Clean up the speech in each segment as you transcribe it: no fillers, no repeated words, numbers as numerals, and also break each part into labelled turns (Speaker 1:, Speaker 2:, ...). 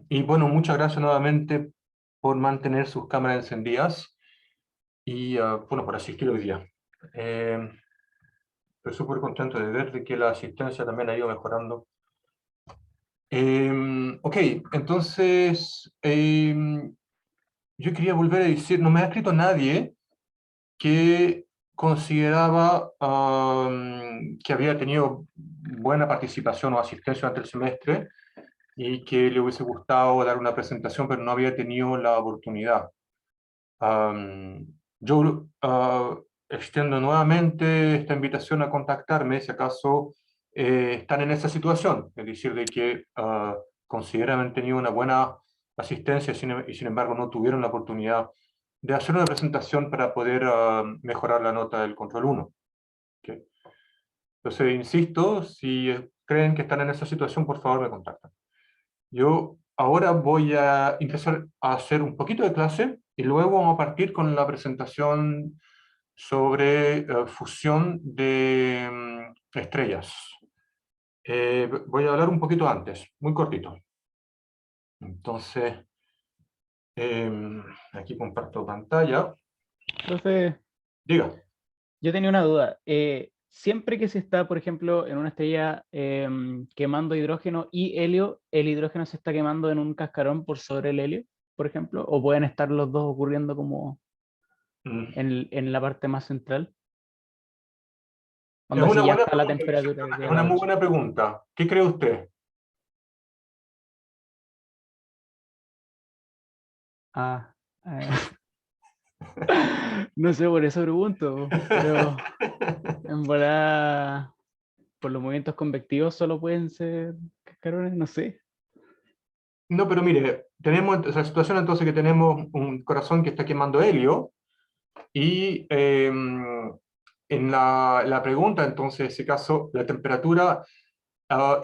Speaker 1: Y bueno, muchas gracias nuevamente por mantener sus cámaras encendidas y bueno, por asistir hoy día. Estoy súper contento de ver de que la asistencia también ha ido mejorando. Ok, entonces yo quería volver a decir, no me ha escrito nadie que consideraba que había tenido buena participación o asistencia durante el semestre y que le hubiese gustado dar una presentación, pero no había tenido la oportunidad. Yo extiendo nuevamente esta invitación a contactarme si acaso están en esa situación, es decir, de que consideran haber tenido una buena asistencia y sin embargo no tuvieron la oportunidad de hacer una presentación para poder mejorar la nota del control 1. ¿Okay? Entonces, insisto, si creen que están en esa situación, por favor me contactan. Yo ahora voy a empezar a hacer un poquito de clase y luego vamos a partir con la presentación sobre fusión de estrellas. Voy a hablar un poquito antes, muy cortito. Entonces, aquí comparto pantalla.
Speaker 2: Profe,
Speaker 1: Diga.
Speaker 2: yo tenía una duda. Siempre que se está, por ejemplo, en una estrella quemando hidrógeno y helio, ¿el hidrógeno se está quemando en un cascarón por sobre el helio, por ejemplo? ¿O pueden estar los dos ocurriendo como
Speaker 1: Mm.
Speaker 2: en la parte más central?
Speaker 1: Es
Speaker 2: Onda,
Speaker 1: una
Speaker 2: si ya
Speaker 1: buena
Speaker 2: está la
Speaker 1: pregunta,
Speaker 2: temperatura
Speaker 1: Vicente,
Speaker 2: que
Speaker 1: es
Speaker 2: queda la
Speaker 1: una muy
Speaker 2: otra.
Speaker 1: buena pregunta. ¿Qué cree usted?
Speaker 2: Ah, eh, no sé, por eso pregunto, pero en verdad, por los movimientos convectivos solo pueden ser cascarones, no sé.
Speaker 1: No, pero mire, tenemos esa situación entonces que tenemos un corazón que está quemando helio y en la pregunta, entonces, en ese caso, la temperatura, o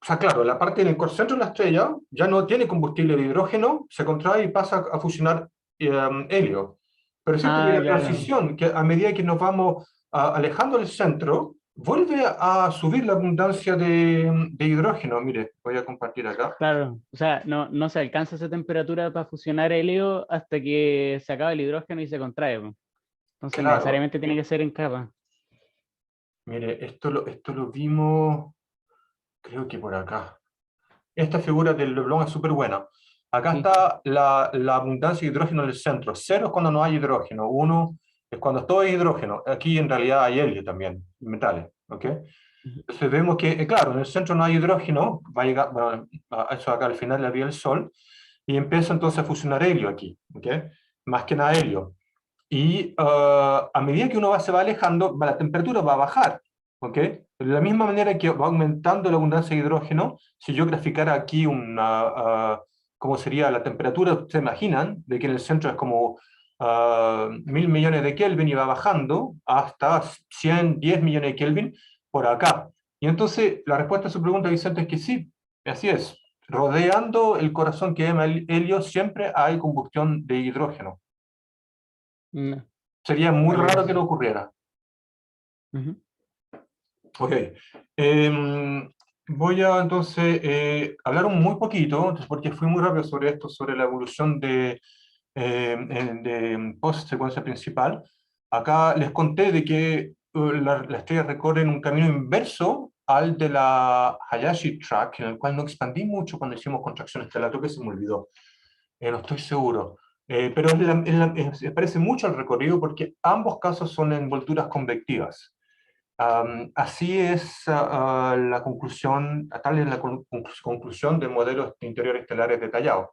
Speaker 1: sea, claro, la parte en el centro de la estrella ya no tiene combustible de hidrógeno, se contrae y pasa a fusionar helio. Pero es cierto que
Speaker 2: Ah,
Speaker 1: la
Speaker 2: claro.
Speaker 1: transición, que a medida que nos vamos alejando del centro, vuelve a subir la abundancia de hidrógeno. Mire, voy a compartir acá.
Speaker 2: Claro, o sea, no se alcanza esa temperatura para fusionar helio hasta que se acaba el hidrógeno y se contrae, po. Entonces
Speaker 1: Claro,
Speaker 2: necesariamente tiene que ser en capa.
Speaker 1: mire, esto lo vimos, creo que por acá. Esta figura del Leblon es súper buena. Acá
Speaker 2: Sí.
Speaker 1: está la abundancia de hidrógeno en el centro. Cero es cuando no hay hidrógeno. Uno es cuando todo es hidrógeno. Aquí en realidad hay helio también, metales. ¿Ok?
Speaker 2: Ujú.
Speaker 1: Entonces vemos que, claro, en el centro no hay hidrógeno. Va a llegar, bueno, eso acá al final le había el Sol. Y empieza entonces a fusionar helio aquí. ¿Ok? Más que nada helio. Y a medida que uno se va alejando, la temperatura va a bajar. ¿Ok? De la misma manera que va aumentando la abundancia de hidrógeno, si yo graficara aquí cómo sería la temperatura, se imaginan, de que en el centro es como 1.000 millones de Kelvin y va bajando hasta 110 millones de Kelvin por acá. Y entonces la respuesta a su pregunta, Vicente, es que sí, así es. Rodeando el corazón que llama el helio, siempre hay combustión de hidrógeno.
Speaker 2: No,
Speaker 1: Sería muy
Speaker 2: vale,
Speaker 1: raro que no
Speaker 2: gracias.
Speaker 1: ocurriera.
Speaker 2: Ujú.
Speaker 1: Ok. Voy a entonces hablar un muy poquito, entonces, porque fui muy rápido sobre esto, sobre la evolución de post-secuencia principal. Acá les conté de que la estrella recorre un camino inverso al de la Hayashi Track, en el cual no expandí mucho cuando hicimos contracción estelar, creo que se me olvidó. No estoy seguro. Pero se parece mucho al recorrido porque ambos casos son envolturas convectivas. Así es la conclusión, tal es la conclusión de modelos de interiores estelares detallados.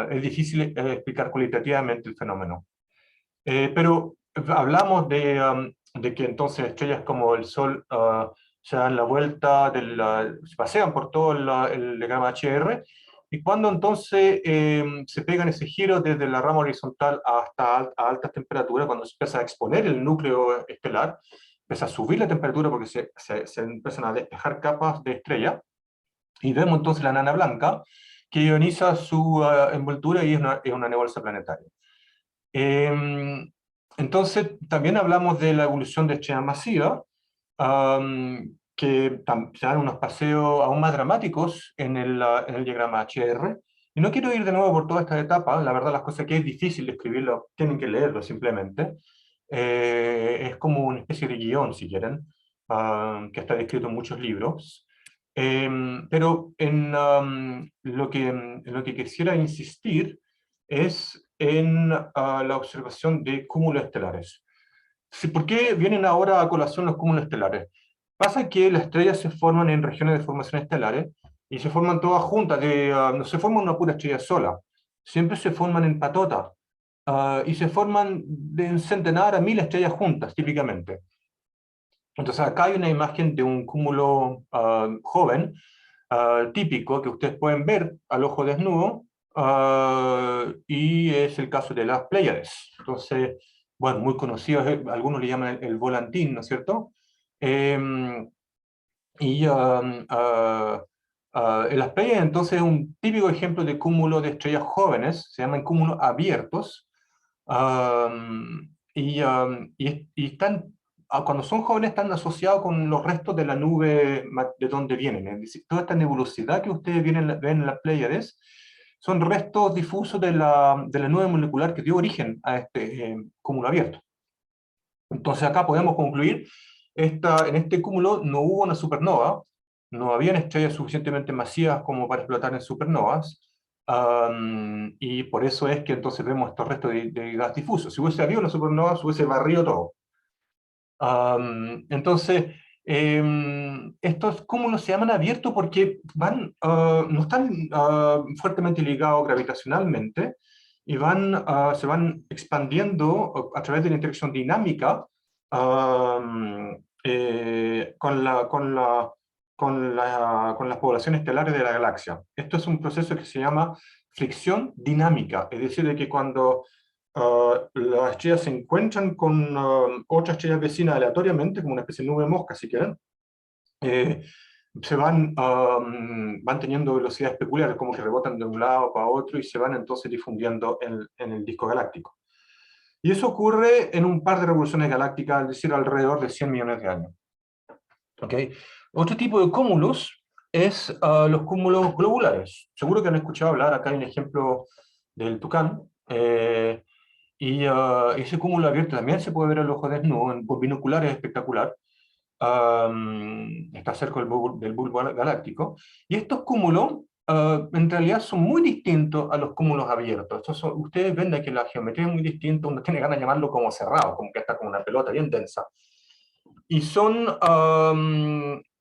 Speaker 1: Es difícil explicar cualitativamente el fenómeno. Pero hablamos de que entonces estrellas como el Sol se dan la vuelta, se pasean por todo el diagrama HR, y cuando entonces se pegan ese giro desde la rama horizontal hasta a altas temperaturas, cuando se empieza a exponer el núcleo estelar, empieza a subir la temperatura porque se empiezan a despejar capas de estrella, y vemos entonces la nana blanca que ioniza su envoltura y es una nebulosa planetaria. Entonces, también hablamos de la evolución de estrellas masivas, se dan unos paseos aún más dramáticos en el diagrama HR. Y no quiero ir de nuevo por toda esta etapa, la verdad las cosas que es difícil de escribirlo, tienen que leerlo simplemente. Es como una especie de guión, si quieren, que está descrito en muchos libros. Pero en lo que quisiera insistir es en la observación de cúmulos estelares. Sí, ¿por qué vienen ahora a colación los cúmulos estelares? Pasa que las estrellas se forman en regiones de formación estelares y se forman todas juntas, no se forma una pura estrella sola, siempre se forman en patota y se forman de un centenar a 1000 estrellas juntas, típicamente. Entonces acá hay una imagen de un cúmulo joven, típico, que ustedes pueden ver al ojo desnudo, y es el caso de las Pléyades. Entonces, bueno, muy conocidos, algunos le llaman el volantín, ¿no es cierto? Em, y en las Pléyades, entonces, un típico ejemplo de cúmulo de estrellas jóvenes, se llaman cúmulos abiertos, y están, cuando son jóvenes están asociados con los restos de la nube de donde vienen. Es decir, toda esta nebulosidad que ustedes ven en las Pléyades son restos difusos de la nube molecular que dio origen a este cúmulo abierto. Entonces acá podemos concluir, en este cúmulo no hubo una supernova, no habían estrellas suficientemente masivas como para explotar en supernovas, y por eso es que entonces vemos estos restos de gas difuso. Si hubiese habido una supernova, se hubiese barrido todo. Entonces, estos cúmulos se llaman abiertos porque no están fuertemente ligados gravitacionalmente y se van expandiendo a través de la interacción dinámica con las poblaciones estelares de la galaxia. Esto es un proceso que se llama fricción dinámica, es decir, de que cuando las estrellas se encuentran con otras estrellas vecinas aleatoriamente, como una especie de nube mosca, si quieren, eh, van teniendo velocidades peculiares, como que rebotan de un lado para otro y se van entonces difundiendo en el disco galáctico. Y eso ocurre en un par de revoluciones galácticas, es decir, alrededor de 100 millones de años. ¿Okay? Otro tipo de cúmulos es los cúmulos globulares. Seguro que han escuchado hablar, acá hay un ejemplo del Tucán, y ese cúmulo abierto también se puede ver al ojo desnudo, por binoculares es espectacular. Está cerca del bulbo galáctico. Y estos cúmulos en realidad son muy distintos a los cúmulos abiertos. Ustedes ven que la geometría es muy distinta, uno tiene ganas de llamarlo como cerrado, como que está como una pelota bien densa. Y son,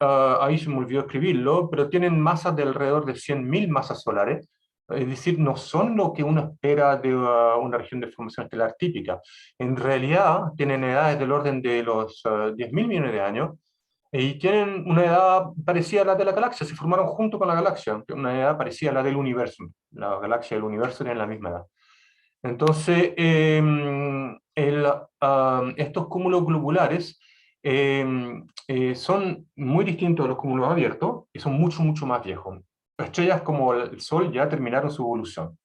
Speaker 1: ahí se me olvidó escribirlo, pero tienen masas de alrededor de 100.000 masas solares. Es decir, no son lo que uno espera de una región de formación estelar típica. En realidad, tienen edades del orden de los 10.000 millones de años y tienen una edad parecida a la de la galaxia. Se formaron junto con la galaxia, una edad parecida a la del universo. La galaxia y el universo tienen la misma edad. Entonces, estos cúmulos globulares son muy distintos a los cúmulos abiertos y son mucho, mucho más viejos. Estrellas como el Sol ya terminaron su evolución.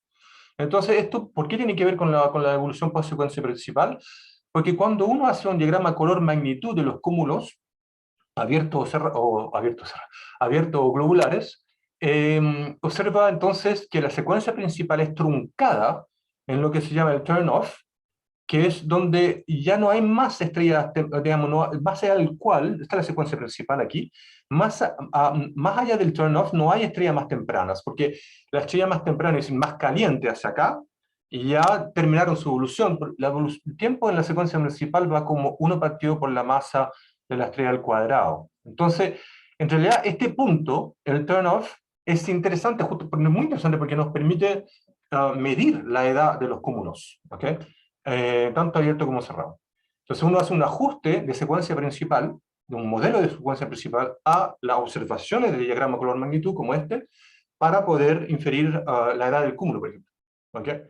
Speaker 1: Entonces, ¿por qué tiene que ver con la evolución por secuencia principal? Porque cuando uno hace un diagrama color-magnitud de los cúmulos, abiertos o globulares, observa entonces que la secuencia principal es truncada en lo que se llama el turn-off, que es donde ya no hay más estrellas, digamos, más allá del cual, está la secuencia principal aquí, más allá del turn-off no hay estrellas más tempranas, porque la estrella más temprana es más caliente hacia acá, y ya terminaron su evolución. El tiempo en la secuencia principal va como uno partido por la masa de la estrella al cuadrado. Entonces, en realidad, este punto, el turn-off, es interesante, es muy interesante porque nos permite medir la edad de los cúmulos, ¿ok? Tanto abierto como cerrado. Entonces uno hace un ajuste de secuencia principal, de un modelo de secuencia principal, a las observaciones del diagrama color-magnitud como este, para poder inferir la edad del cúmulo, por ejemplo. ¿Okay?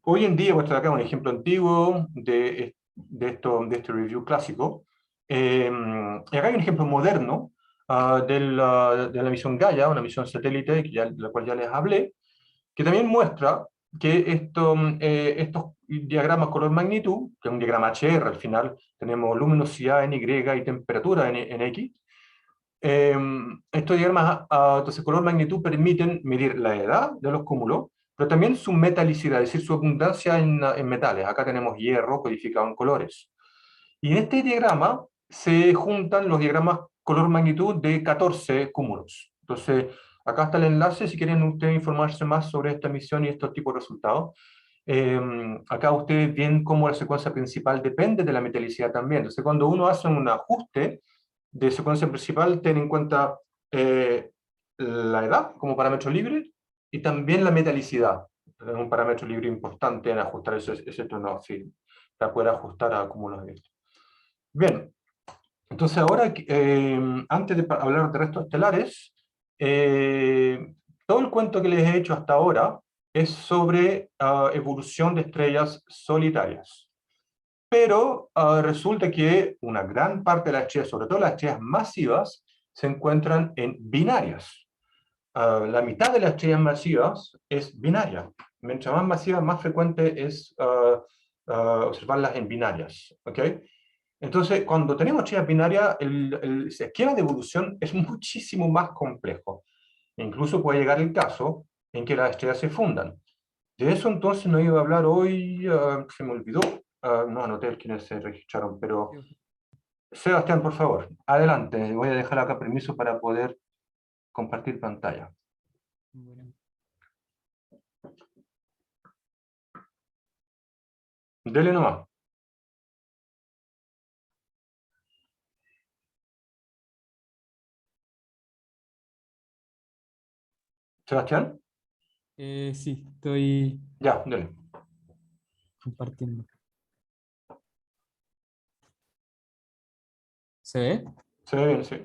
Speaker 1: Hoy en día, voy a traer acá un ejemplo antiguo de este review clásico. Y acá hay un ejemplo moderno de la misión Gaia, una misión satélite de la cual ya les hablé, que también muestra que estos diagramas color magnitud, que es un diagrama HR al final, tenemos luminosidad en Y y temperatura en X. Estos diagramas, entonces, color magnitud permiten medir la edad de los cúmulos, pero también su metalicidad, es decir, su abundancia en metales. Acá tenemos hierro codificado en colores. Y en este diagrama se juntan los diagramas color magnitud de 14 cúmulos. Entonces, acá está el enlace si quieren ustedes informarse más sobre esta misión y estos tipos de resultados. Acá ustedes ven cómo la secuencia principal depende de la metalicidad también. Entonces, cuando uno hace un ajuste de secuencia principal, ten en cuenta la edad como parámetro libre y también la metalicidad. Es un parámetro libre importante en ajustar ese tono of field, para poder ajustar a cúmulos abiertos. Bien, entonces ahora, antes de hablar de restos estelares, todo el cuento que les he hecho hasta ahora es sobre evolución de estrellas solitarias. Pero resulta que una gran parte de las estrellas, sobre todo las estrellas masivas, se encuentran en binarias. La mitad de las estrellas masivas es binaria. Mientras más masiva, más frecuente es observarlas en binarias. ¿Okay? Entonces, cuando tenemos estrellas binarias, el esquema de evolución es muchísimo más complejo. E incluso puede llegar el caso en que las estrellas se fundan. De eso entonces no iba a hablar hoy, se me olvidó, no anoté quiénes se registraron, pero Sebastián, por favor, adelante, voy a dejar acá permiso para poder compartir pantalla.
Speaker 3: Bueno,
Speaker 1: Dele nomás. Sebastián,
Speaker 3: sí, estoy
Speaker 1: ya, dele.
Speaker 3: compartiendo. ¿Se ve?
Speaker 1: Se ve bien, sí.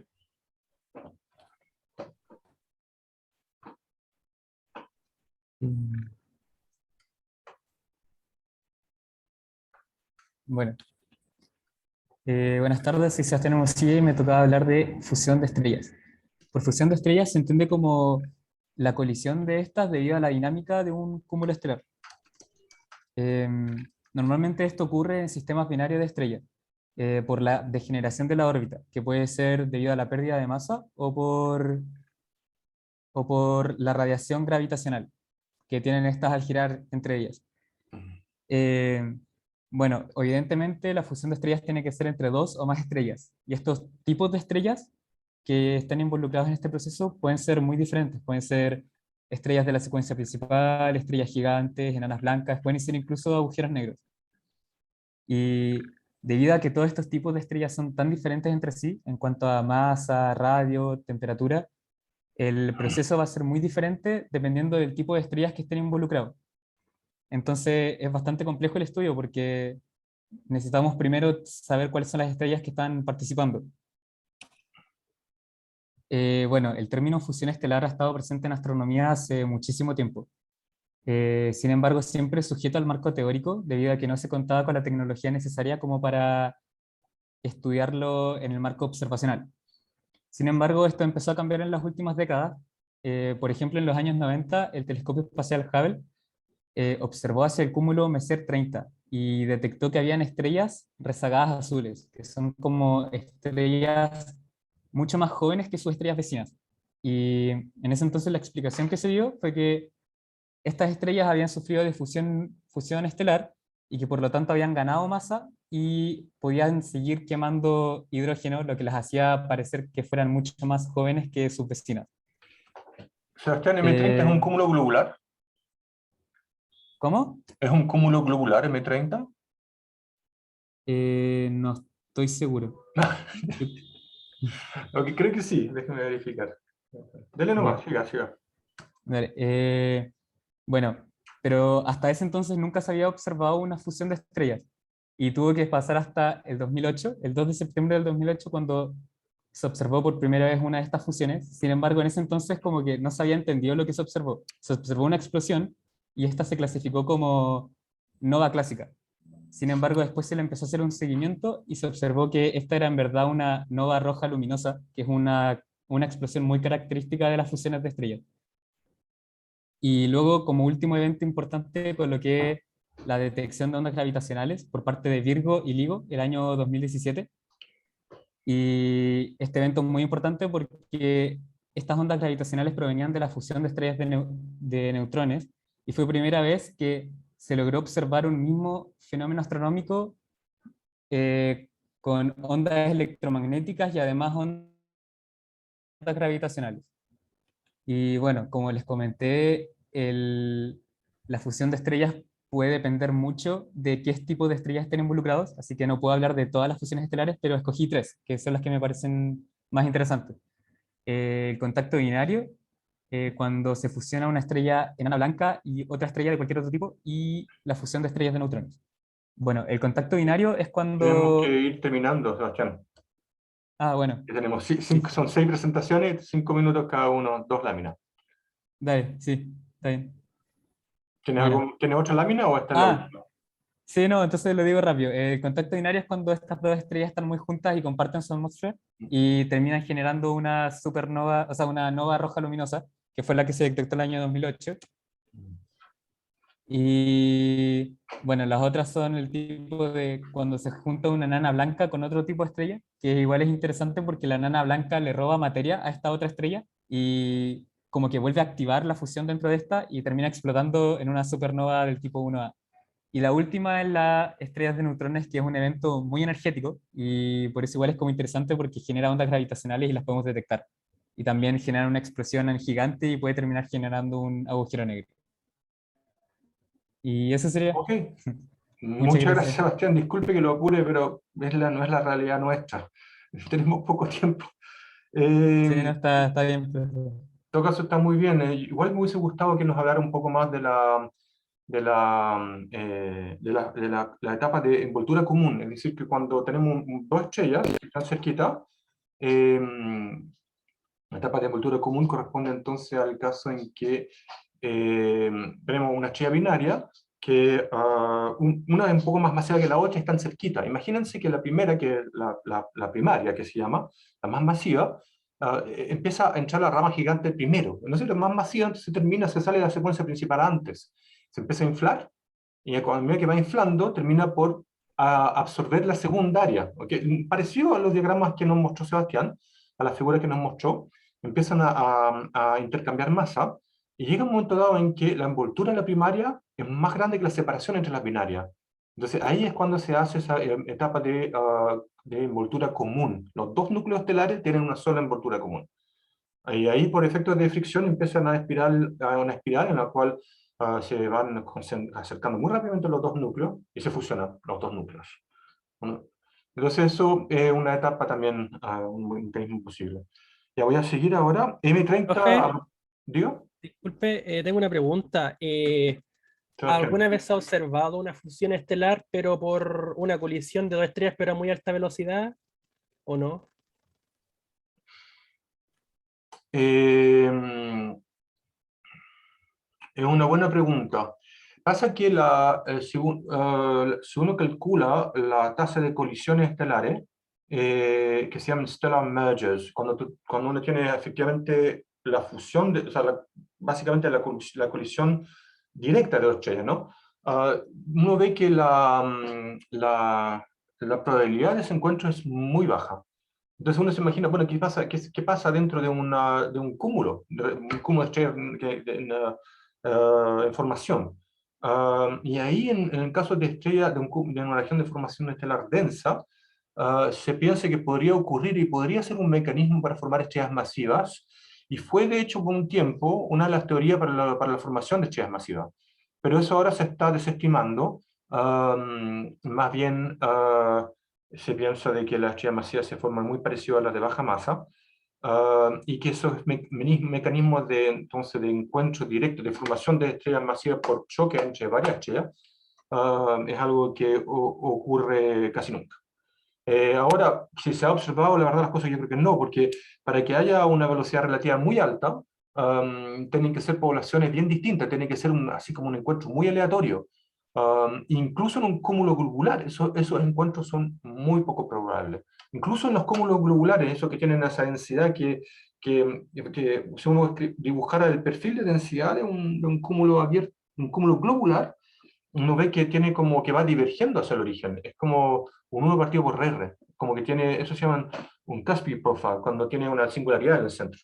Speaker 3: Mm, Bueno, buenas tardes, soy Sebastián Hermosilla y me tocaba hablar de fusión de estrellas. Por fusión de estrellas se entiende como la colisión de estas debido a la dinámica de un cúmulo estelar. Normalmente esto ocurre en sistemas binarios de estrellas, por la degeneración de la órbita, que puede ser debido a la pérdida de masa o por la radiación gravitacional que tienen estas al girar entre ellas. Eh, bueno, evidentemente la fusión de estrellas tiene que ser entre dos o más estrellas, y estos tipos de estrellas que están involucrados en este proceso pueden ser muy diferentes, pueden ser estrellas de la secuencia principal, estrellas gigantes, enanas blancas, pueden ser incluso agujeros negros. Y debido a que todos estos tipos de estrellas son tan diferentes entre sí en cuanto a masa, radio, temperatura, el proceso va a ser muy diferente dependiendo del tipo de estrellas que estén involucrados. Entonces es bastante complejo el estudio porque necesitamos primero saber cuáles son las estrellas que están participando. Bueno, el término fusión estelar ha estado presente en astronomía hace muchísimo tiempo. Sin embargo, siempre sujeto al marco teórico, debido a que no se contaba con la tecnología necesaria como para estudiarlo en el marco observacional. Sin embargo, esto empezó a cambiar en las últimas décadas. Por ejemplo, en los años 90, el telescopio espacial Hubble observó hacia el cúmulo Messier 30 y detectó que habían estrellas rezagadas azules, que son como estrellas mucho más jóvenes que sus estrellas vecinas. Y en ese entonces la explicación que se dio fue que estas estrellas habían sufrido de fusión estelar y que por lo tanto habían ganado masa y podían seguir quemando hidrógeno, lo que las hacía parecer que fueran mucho más jóvenes que sus vecinas.
Speaker 1: Sebastián, M30 es un cúmulo globular.
Speaker 3: ¿Cómo?
Speaker 1: ¿Es un cúmulo globular M30?
Speaker 3: No estoy seguro.
Speaker 1: Ok, creo que sí, déjeme verificar. Dele nomás, siga, siga.
Speaker 3: Vale, bueno, pero hasta ese entonces nunca se había observado una fusión de estrellas y tuvo que pasar hasta el 2008, el 2 de septiembre del 2008, cuando se observó por primera vez una de estas fusiones. Sin embargo, en ese entonces como que no se había entendido lo que se observó. Se observó una explosión y esta se clasificó como nova clásica. Sin embargo, después se le empezó a hacer un seguimiento y se observó que esta era en verdad una nova roja luminosa, que es una explosión muy característica de las fusiones de estrellas. Y luego, como último evento importante, coloqué la detección de ondas gravitacionales por parte de Virgo y LIGO el año 2017. Y este evento es muy importante porque estas ondas gravitacionales provenían de la fusión de estrellas de neutrones, y fue primera vez que se logró observar un mismo fenómeno astronómico eh, con ondas electromagnéticas y además ondas gravitacionales. Y bueno, como les comenté, la fusión de estrellas puede depender mucho de qué tipo de estrellas estén involucrados, así que no puedo hablar de todas las fusiones estelares, pero escogí tres, que son las que me parecen más interesantes. El contacto binario, cuando se fusiona una estrella enana blanca y otra estrella de cualquier otro tipo, y la fusión de estrellas de neutrones. Bueno, el contacto binario es
Speaker 1: Tenemos que
Speaker 3: cuando...
Speaker 1: ir terminando, Sebastián.
Speaker 3: Ah, bueno,
Speaker 1: Y tenemos
Speaker 3: sí,
Speaker 1: son 6 presentaciones, 5 minutos cada uno, 2 láminas.
Speaker 3: dale, sí, está bien. Bueno.
Speaker 1: ¿Tienes otra lámina o esta es la
Speaker 3: Ah,
Speaker 1: última?
Speaker 3: sí, no, entonces lo digo rápido. El contacto binario es cuando estas dos estrellas están muy juntas y comparten su atmósfera y terminan generando una supernova, o sea, una nova roja luminosa, que fue la que se detectó el año 2008. Y bueno, las otras son el tipo de cuando se junta una nana blanca con otro tipo de estrella, que igual es interesante porque la nana blanca le roba materia a esta otra estrella y como que vuelve a activar la fusión dentro de esta y termina explotando en una supernova del tipo 1A. Y la última es la estrellas de neutrones, que es un evento muy energético y por eso igual es como interesante porque genera ondas gravitacionales y las podemos detectar. Y también genera una explosión en gigante y puede terminar generando un agujero negro. Y eso sería.
Speaker 1: Ok,
Speaker 3: Muchas
Speaker 1: muchas gracias,
Speaker 3: gracias.
Speaker 1: Sebastián. Disculpe que lo apure, pero no es la realidad nuestra. Tenemos poco tiempo.
Speaker 3: Sí,
Speaker 1: En
Speaker 3: no, está bien, pero...
Speaker 1: todo caso, está muy bien. Igual me hubiese gustado que nos hablara un poco más la etapa de envoltura común. Es decir, que cuando tenemos dos estrellas que están cerquitas, eh, la etapa de envoltura común corresponde entonces al caso en que eh, tenemos una estrella binaria que una es un poco más masiva que la otra y están cerquita. Imagínense que la primera, que es la primaria, que se llama, la más masiva, empieza a entrar la rama gigante primero. No sé, la más masiva entonces se termina, se sale de la secuencia principal antes. Se empieza a inflar y a medida que va inflando termina por absorber la secundaria. ¿Okay? Parecido a los diagramas que nos mostró Sebastián, a las figuras que nos mostró, empiezan a intercambiar masa y llega un momento dado en que la envoltura de la primaria es más grande que la separación entre las binarias. Entonces ahí es cuando se hace esa etapa de envoltura común. Los dos núcleos estelares tienen una sola envoltura común. Y ahí por efectos de fricción empiezan a una espiral en la cual se van acercando muy rápidamente los dos núcleos y se fusionan los dos núcleos. ¿No? Entonces eso es una etapa también, un mecanismo posible. Ya voy a seguir ahora.
Speaker 4: Profe,
Speaker 1: M30, ¿digo?
Speaker 4: disculpe, tengo una pregunta.
Speaker 1: Sebastián.
Speaker 4: ¿Alguna vez se ha observado una fusión estelar, pero por una colisión de dos estrellas, pero a muy alta velocidad, o no?
Speaker 1: Eh, es una buena pregunta. Pasa que si uno calcula la tasa de colisiones estelares, que se llaman stellar mergers, cuando uno tiene efectivamente la fusión, o sea, básicamente la colisión directa de dos estrellas, ¿no? Uno ve que la probabilidad de ese encuentro es muy baja. Entonces uno se imagina, bueno, qué pasa dentro de un cúmulo, de estrellas en formación? Y ahí, en el caso de estrella de una región de formación estelar densa, se piensa que podría ocurrir y podría ser un mecanismo para formar estrellas masivas, y fue de hecho por un tiempo una de las teorías para la formación de estrellas masivas. Pero eso ahora se está desestimando. Más bien, se piensa de que las estrellas masivas se forman muy parecidas a las de baja masa, y que esos mecanismos entonces, de encuentro directo, de formación de estrellas masivas por choque entre varias estrellas, es algo que ocurre casi nunca. Ahora, si se ha observado, la verdad las cosas yo creo que no, porque para que haya una velocidad relativa muy alta, tienen que ser poblaciones bien distintas, tiene que ser así como un encuentro muy aleatorio. Incluso en un cúmulo globular, esos encuentros son muy poco probables. Incluso en los cúmulos globulares, esos que tienen esa densidad que que si uno dibujara el perfil de densidad de un cúmulo abierto, un cúmulo globular, uno ve que tiene como que va divergiendo hacia el origen. Es como un 1 partido por R. Como que tiene, eso se llama un Caspi profile, cuando tiene una singularidad en el centro.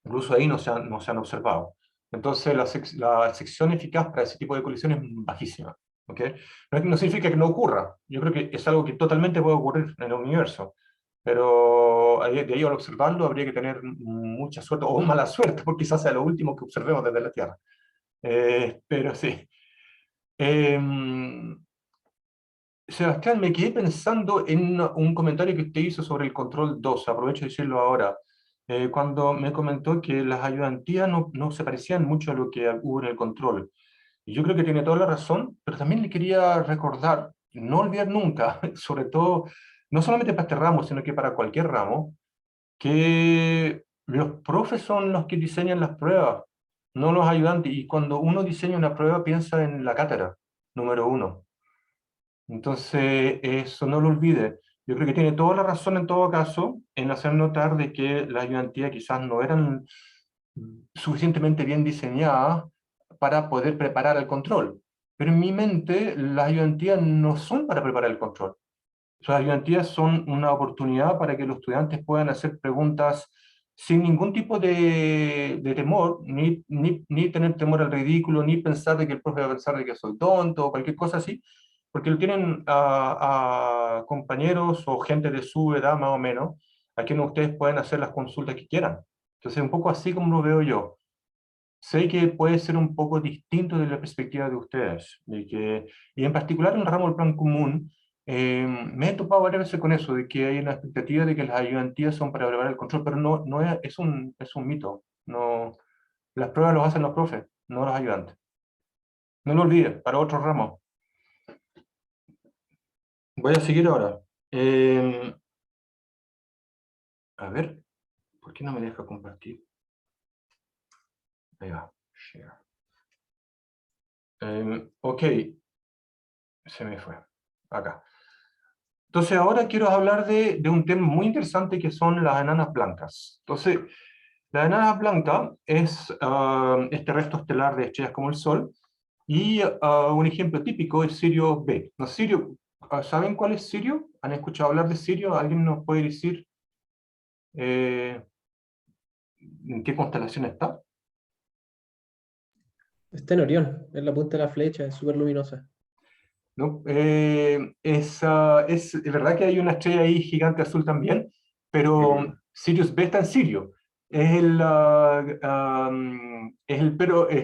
Speaker 1: Incluso ahí no se han observado. Entonces la sección eficaz para ese tipo de colisiones es bajísima. ¿Okay? No significa que no ocurra. Yo creo que es algo que totalmente puede ocurrir en el universo. Pero de ahí al observarlo habría que tener mucha suerte, o mala suerte, porque quizás sea lo último que observemos desde la Tierra. Pero sí. Sebastián, me quedé pensando en un comentario que usted hizo sobre el control 2, aprovecho de decirlo ahora, cuando me comentó que las ayudantías no se parecían mucho a lo que hubo en el control. Y yo creo que tiene toda la razón, pero también le quería recordar, no olvidar nunca, sobre todo, no solamente para este ramo, sino que para cualquier ramo, que los profes son los que diseñan las pruebas, no los ayudantes. Y cuando uno diseña una prueba, piensa en la cátedra, número uno. Entonces, eso no lo olvide. Yo creo que tiene toda la razón en todo caso en hacer notar de que las ayudantías quizás no eran suficientemente bien diseñadas para poder preparar el control. Pero en mi mente, las ayudantías no son para preparar el control. Las ayudantías son una oportunidad para que los estudiantes puedan hacer preguntas sin ningún tipo de temor, ni tener temor al ridículo, ni pensar de que el profe va a pensar de que soy tonto o cualquier cosa así, porque lo tienen a compañeros o gente de su edad más o menos, a quienes ustedes pueden hacer las consultas que quieran. Entonces, un poco así como lo veo yo. Sé que puede ser un poco distinto de la perspectiva de ustedes, y en particular en el ramo del plan común, me he topado varias veces con eso, de que hay una expectativa de que las ayudantías son para preparar el control, pero no es un mito. No, las pruebas las hacen los profes, no los ayudantes. No lo olvides, para otro ramo. Voy a seguir ahora. A ver, ¿por qué no me deja compartir? Ahí va, share. Ok, se me fue. Acá. Entonces ahora quiero hablar de un tema muy interesante que son las enanas blancas. Entonces, la enana blanca es este resto estelar de estrellas como el Sol, y un ejemplo típico es Sirio B. ¿No, Sirio, ¿saben cuál es Sirio? ¿Han escuchado hablar de Sirio? ¿Alguien nos puede decir en qué constelación está?
Speaker 5: Está en Orión, en la punta de la flecha, es súper luminosa.
Speaker 1: ¿No? Es verdad que hay una estrella ahí gigante azul también, pero Sirius B está en Sirio. Es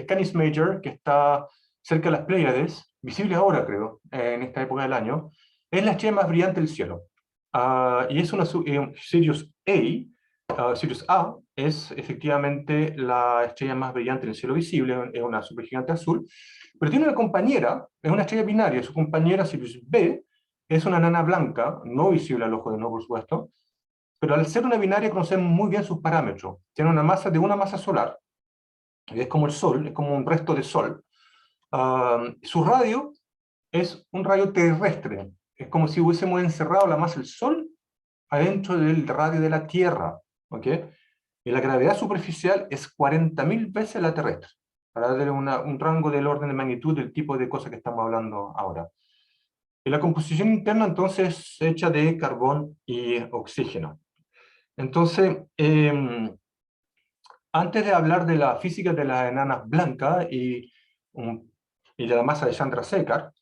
Speaker 1: Canis Major, que está cerca de las Pléyades, visible ahora, creo, en esta época del año. Es la estrella más brillante del cielo. Y es Sirius A. Sirius A es efectivamente la estrella más brillante en el cielo visible, es una supergigante azul. Pero tiene una compañera, es una estrella binaria, su compañera Sirius B es una enana blanca, no visible al ojo de no, por supuesto, pero al ser una binaria conocemos muy bien sus parámetros. Tiene una masa de una masa solar, y es como el Sol, es como un resto de Sol. Su radio es un radio terrestre, es como si hubiésemos encerrado la masa del Sol adentro del radio de la Tierra, ¿ok? Y la gravedad superficial es 40.000 veces la terrestre, para darle un rango del orden de magnitud del tipo de cosas que estamos hablando ahora. Y la composición interna entonces es hecha de carbón y oxígeno. Entonces, antes de hablar de la física de las enanas blancas y de la masa de Chandrasekhar,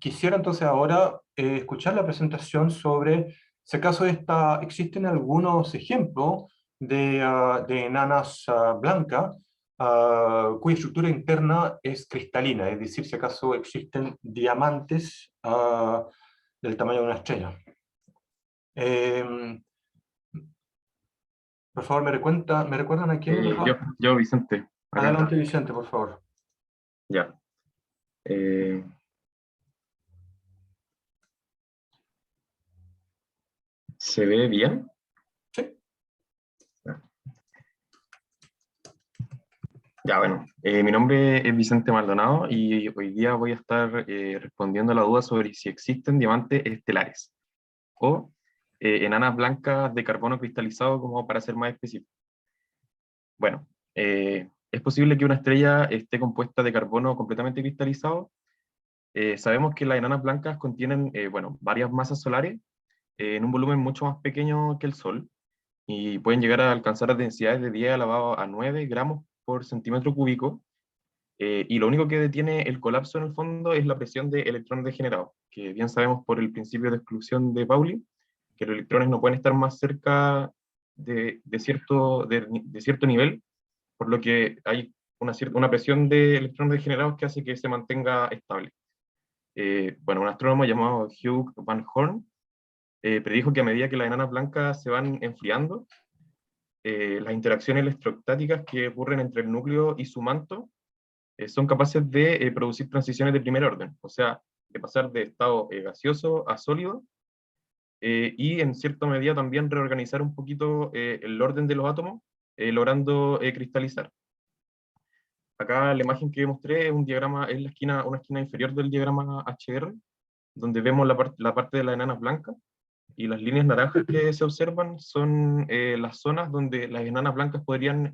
Speaker 1: quisiera entonces ahora escuchar la presentación sobre si acaso existen algunos ejemplos de enanas blancas cuya estructura interna es cristalina, es decir, si acaso existen diamantes del tamaño de una estrella. Por favor, ¿me recuerdan a quién?
Speaker 6: Yo, Vicente. Acá.
Speaker 1: Adelante, Vicente, por favor.
Speaker 6: Ya. ¿Se ve bien?
Speaker 1: Sí.
Speaker 6: Ya, bueno. Mi nombre es Vicente Maldonado y hoy día voy a estar respondiendo a la duda sobre si existen diamantes estelares o enanas blancas de carbono cristalizado, como para ser más específico. Bueno, es posible que una estrella esté compuesta de carbono completamente cristalizado. Sabemos que las enanas blancas contienen bueno, varias masas solares en un volumen mucho más pequeño que el Sol, y pueden llegar a alcanzar densidades de 10 elevado a 9 gramos por centímetro cúbico, y lo único que detiene el colapso en el fondo es la presión de electrones degenerados, que bien sabemos por el principio de exclusión de Pauli, que los electrones no pueden estar más cerca de cierto nivel, por lo que hay una presión de electrones degenerados que hace que se mantenga estable. Bueno, un astrónomo llamado Hugh Van Horn predijo que a medida que las enanas blancas se van enfriando, las interacciones electrostáticas que ocurren entre el núcleo y su manto son capaces de producir transiciones de primer orden, o sea, de pasar de estado gaseoso a sólido, y en cierta medida también reorganizar un poquito el orden de los átomos, logrando cristalizar. Acá la imagen que mostré es un diagrama, es una esquina inferior del diagrama HR, donde vemos la parte de las enanas blancas, y las líneas naranjas que se observan son las zonas donde las enanas blancas podrían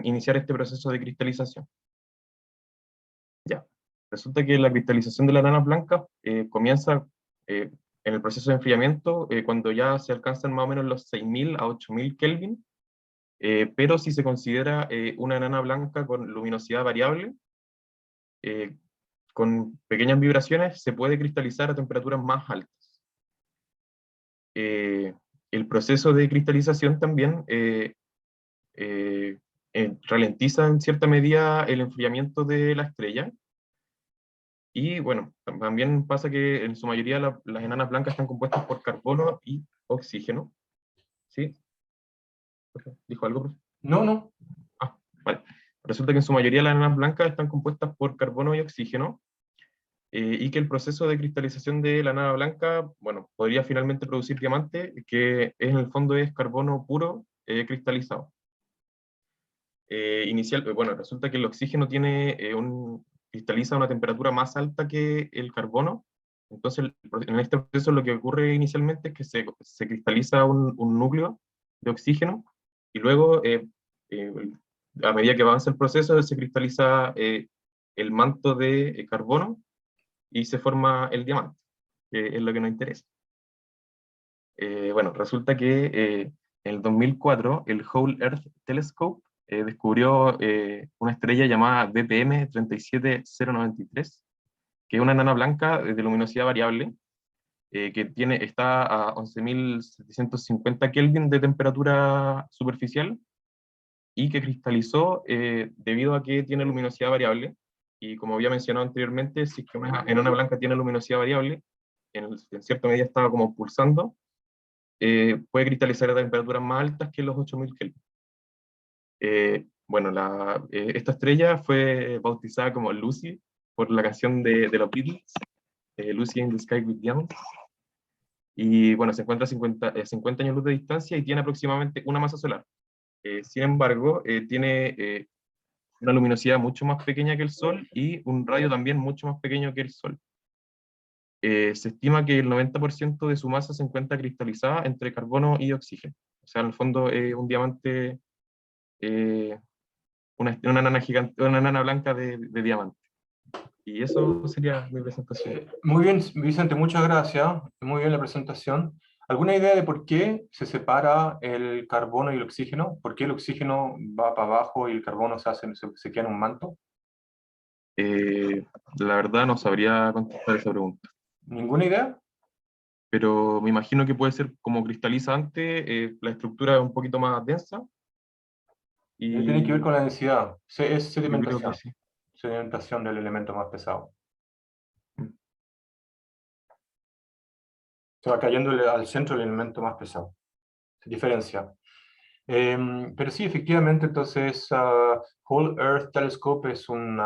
Speaker 6: iniciar este proceso de cristalización. Ya. Resulta que la cristalización de las enanas blancas comienza en el proceso de enfriamiento cuando ya se alcanzan más o menos los 6.000 a 8.000 Kelvin, pero si se considera una enana blanca con luminosidad variable, con pequeñas vibraciones, se puede cristalizar a temperaturas más altas. El proceso de cristalización también ralentiza en cierta medida el enfriamiento de la estrella, y bueno, también pasa que en su mayoría las enanas blancas están compuestas por carbono y oxígeno. ¿Sí? ¿Dijo algo, profe?
Speaker 1: No, no.
Speaker 6: Ah, vale. Resulta que en su mayoría las enanas blancas están compuestas por carbono y oxígeno, y que el proceso de cristalización de la enana blanca, bueno, podría finalmente producir diamante, que en el fondo es carbono puro cristalizado. Bueno, resulta que el oxígeno cristaliza a una temperatura más alta que el carbono. Entonces, en este proceso lo que ocurre inicialmente es que se cristaliza un núcleo de oxígeno, y luego, a medida que avanza el proceso, se cristaliza el manto de carbono, y se forma el diamante, que es lo que nos interesa. Bueno, resulta que en el 2004 el Whole Earth Telescope descubrió una estrella llamada BPM 37093, que es una enana blanca de luminosidad variable, que está a 11.750 Kelvin de temperatura superficial, y que cristalizó debido a que tiene luminosidad variable. Y como había mencionado anteriormente, si es que una enana blanca tiene luminosidad variable, en cierta medida estaba como pulsando, puede cristalizar a temperaturas más altas que los 8.000 Kelvin. Bueno, esta estrella fue bautizada como Lucy por la canción de los Beatles, Lucy in the Sky with Diamonds. Y bueno, se encuentra a 50 años luz de distancia y tiene aproximadamente una masa solar. Sin embargo, tiene una luminosidad mucho más pequeña que el Sol y un radio también mucho más pequeño que el Sol. Se estima que el 90% de su masa se encuentra cristalizada entre carbono y oxígeno. O sea, en el fondo un diamante, una enana gigante, una enana blanca de diamante. Y eso sería mi presentación.
Speaker 1: Muy bien, Vicente, muchas gracias. Muy bien la presentación. ¿Alguna idea de por qué se separa el carbono y el oxígeno? ¿Por qué el oxígeno va para abajo y el carbono se queda en un manto?
Speaker 6: La verdad no sabría contestar esa pregunta,
Speaker 1: ¿Ninguna idea?
Speaker 6: pero me imagino que puede ser como cristaliza antes, la estructura es un poquito más densa,
Speaker 1: Tiene que ver
Speaker 6: y
Speaker 1: con la densidad. Es
Speaker 6: yo creo que
Speaker 1: sedimentación.
Speaker 6: sí.
Speaker 1: Sedimentación del elemento más pesado. Se va cayendo al centro del elemento más pesado. Se diferencia. Pero sí, efectivamente, entonces, Whole Earth Telescope es un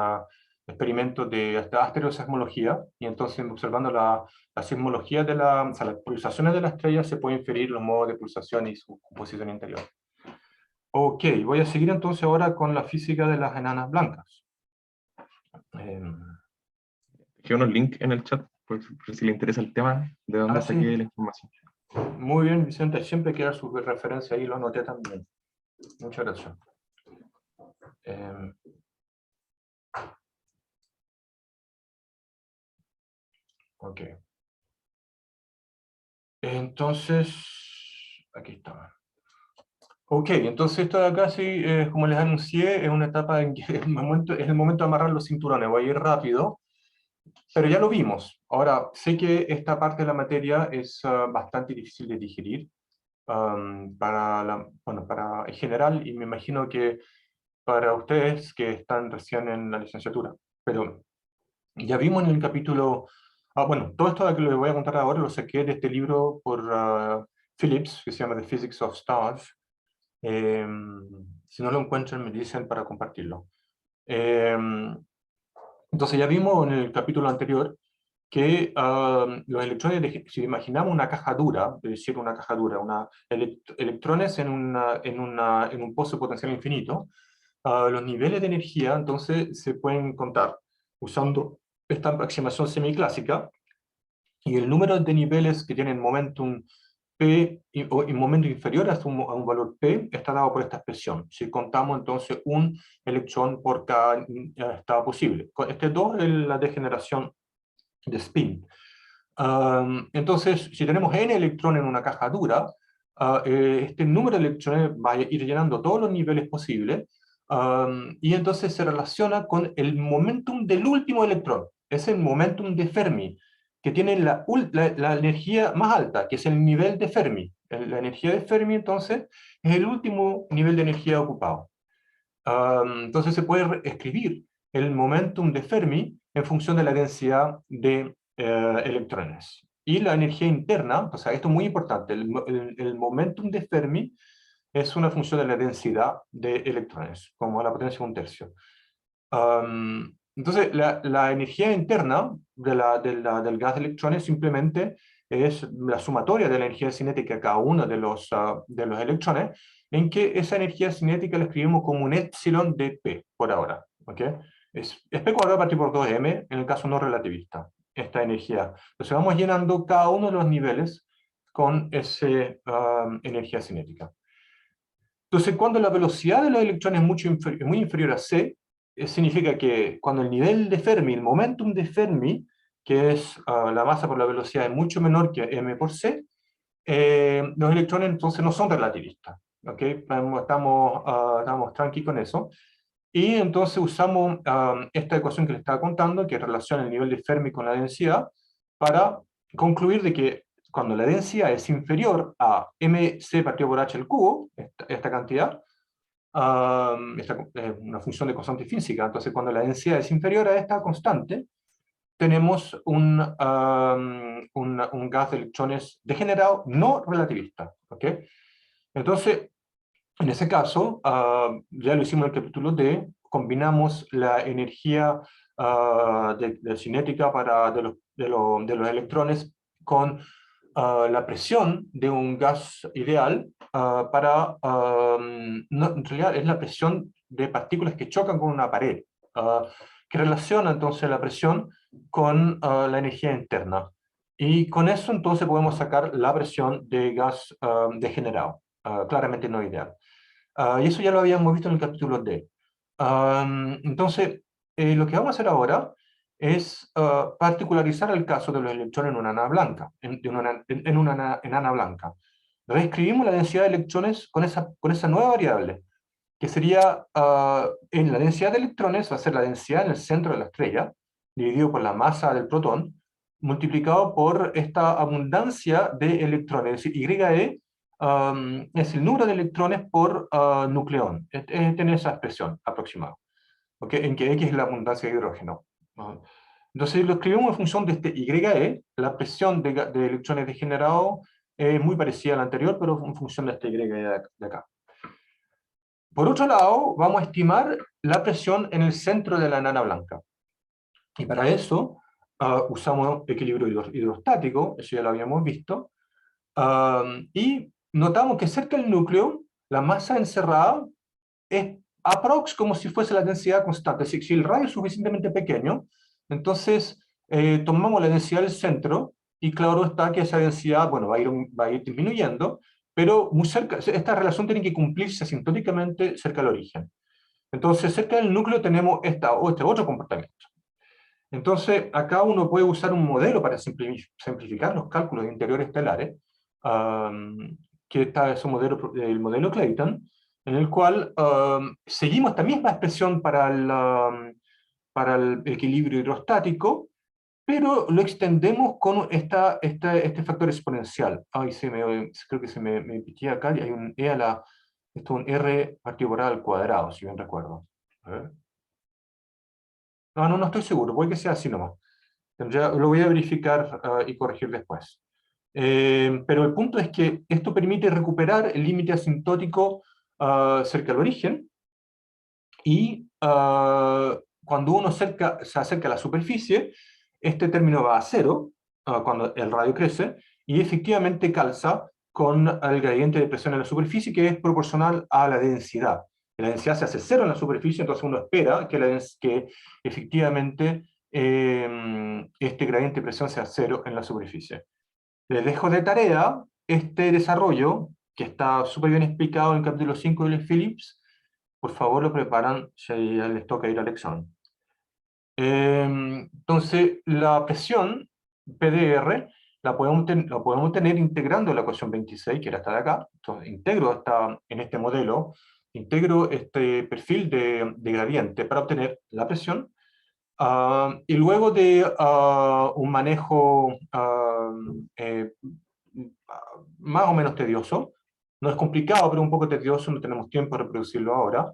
Speaker 1: experimento de asteroseismología, y entonces observando la sismología o sea, las pulsaciones de la estrella, se puede inferir los modos de pulsación y su composición interior. Ok, voy a seguir entonces ahora con la física de las enanas blancas.
Speaker 6: Dejé unos links en el chat, por si le interesa el tema, de dónde
Speaker 1: Sí.
Speaker 6: saqué la información.
Speaker 1: Muy bien, Vicente, siempre queda su referencia ahí, lo anoté también. Muchas gracias. Ok. Entonces, aquí está. Ok, entonces esto de acá, sí, como les anuncié, es una etapa en que es el momento de amarrar los cinturones. Voy a ir rápido, pero ya lo vimos. Ahora, sé que esta parte de la materia es bastante difícil de digerir bueno, para en general, y me imagino que para ustedes que están recién en la licenciatura. Pero ya vimos en el capítulo... bueno, todo esto que les voy a contar ahora lo saqué de este libro por Phillips, que se llama The Physics of Stars. Si no lo encuentran, me dicen para compartirlo. Entonces ya vimos en el capítulo anterior que los electrones, si imaginamos una caja dura, es decir, una caja dura, electrones en un pozo potencial infinito, los niveles de energía entonces se pueden contar usando esta aproximación semiclásica, y el número de niveles que tienen momentum P o en momento inferior a un valor P está dado por esta expresión. Si contamos entonces un electrón por cada estado posible. Este 2 es la degeneración de spin. Entonces, si tenemos n electrones en una caja dura, este número de electrones va a ir llenando todos los niveles posibles, y entonces se relaciona con el momentum del último electrón. Es el momentum de Fermi, que tiene la energía más alta, que es el nivel de Fermi. La energía de Fermi, entonces, es el último nivel de energía ocupado. Entonces se puede escribir el momentum de Fermi en función de la densidad de electrones. Y la energía interna, o sea, esto es muy importante, el momentum de Fermi es una función de la densidad de electrones, como la potencia de un tercio. Entonces, la energía interna del gas de electrones simplemente es la sumatoria de la energía cinética de cada uno de los electrones, en que esa energía cinética la escribimos como un epsilon de P, por ahora. ¿Okay? Es P cuadrado partido por 2m, en el caso no relativista, esta energía. Entonces vamos llenando cada uno de los niveles con esa energía cinética. Entonces, cuando la velocidad de los electrones es muy inferior a c, significa que cuando el nivel de Fermi, el momentum de Fermi, que es la masa por la velocidad, es mucho menor que m por c, los electrones entonces no son relativistas. ¿Okay? Estamos tranqui con eso. Y entonces usamos esta ecuación que les estaba contando, que relaciona el nivel de Fermi con la densidad, para concluir de que cuando la densidad es inferior a mc partido por h al cubo, esta cantidad, esta es una función de constante física, entonces cuando la densidad es inferior a esta constante, tenemos un gas de electrones degenerado no relativista. ¿Okay? Entonces, en ese caso, ya lo hicimos en el capítulo D, combinamos la energía de cinética de los electrones con la presión de un gas ideal en realidad es la presión de partículas que chocan con una pared, que relaciona entonces la presión con la energía interna. Y con eso entonces podemos sacar la presión de gas degenerado, claramente no ideal. Y eso ya lo habíamos visto en el capítulo D. Entonces, lo que vamos a hacer ahora es particularizar el caso de los electrones en una enana blanca. En una enana blanca. Reescribimos la densidad de electrones con esa nueva variable, que sería, en la densidad de electrones, va a ser la densidad en el centro de la estrella, dividido por la masa del protón, multiplicado por esta abundancia de electrones, es decir, YE es el número de electrones por nucleón. Tiene esa expresión aproximada, ¿okay? En que X es la abundancia de hidrógeno. Entonces lo escribimos en función de este YE, la presión de electrones degenerados es muy parecida a la anterior, pero en función de este YE de acá. Por otro lado, vamos a estimar la presión en el centro de la enana blanca. Y para eso usamos equilibrio hidrostático, eso ya lo habíamos visto, y notamos que cerca del núcleo, la masa encerrada es aprox como si fuese la densidad constante. Si el radio es suficientemente pequeño, entonces tomamos la densidad del centro y claro está que esa densidad, bueno, va a ir disminuyendo, pero muy cerca, esta relación tiene que cumplirse asintóticamente cerca del origen. Entonces, cerca del núcleo tenemos este otro comportamiento. Entonces, acá uno puede usar un modelo para simplificar los cálculos de interiores estelares, que es el modelo Clayton, en el cual seguimos esta misma expresión para el equilibrio hidrostático, pero lo extendemos con este factor exponencial. Ay, creo que se me piqué acá, y hay un E esto es un R partido por A al cuadrado, si bien recuerdo. A ver. No estoy seguro, puede que sea así nomás. Lo voy a verificar y corregir después. Pero el punto es que esto permite recuperar el límite asintótico cerca del origen, y cuando uno se acerca a la superficie, este término va a cero cuando el radio crece, y efectivamente calza con el gradiente de presión en la superficie, que es proporcional a la densidad. La densidad se hace cero en la superficie, entonces uno espera que efectivamente este gradiente de presión sea cero en la superficie. Les dejo de tarea este desarrollo, que está súper bien explicado en el capítulo 5 de Phillips. Por favor, lo preparan si les toca ir al examen. Entonces, la presión PDR la podemos tener integrando la ecuación 26, que era esta de acá. Entonces, en este modelo, integro este perfil de gradiente para obtener la presión. Y luego de un manejo más o menos tedioso, no es complicado, pero un poco tedioso, no tenemos tiempo de reproducirlo ahora,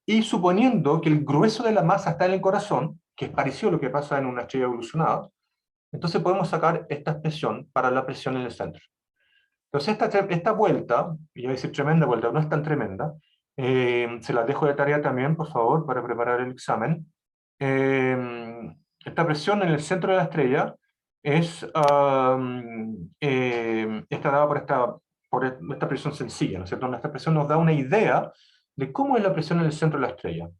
Speaker 1: y suponiendo que el grueso de la masa está en el corazón, que es parecido a lo que pasa en una estrella evolucionada, entonces podemos sacar esta expresión para la presión en el centro. Entonces esta vuelta, y voy a decir tremenda vuelta, no es tan tremenda, se las dejo de tarea también, por favor, para preparar el examen. Esta presión en el centro de la estrella está dada por esta presión sencilla, ¿no es cierto? Esta presión nos da una idea de cómo es la presión en el centro de la estrella.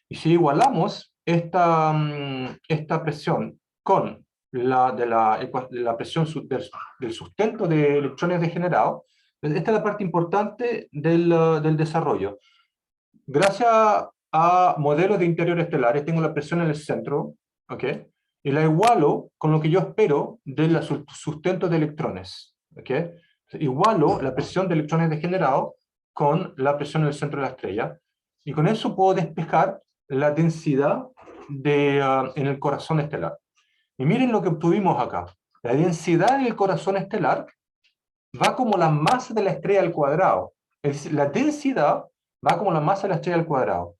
Speaker 1: Y si igualamos esta presión con de la presión del sustento de electrones degenerados, esta es la parte importante del desarrollo. Gracias a modelos de interiores estelares, tengo la presión en el centro, ¿ok? Y la igualo con lo que yo espero del sustento de electrones, ¿ok? Igualo la presión de electrones degenerados con la presión en el centro de la estrella, y con eso puedo despejar la densidad en el corazón estelar. Y miren lo que obtuvimos acá. La densidad en el corazón estelar va como la masa de la estrella al cuadrado. Es decir, la densidad va como la masa de la estrella al cuadrado.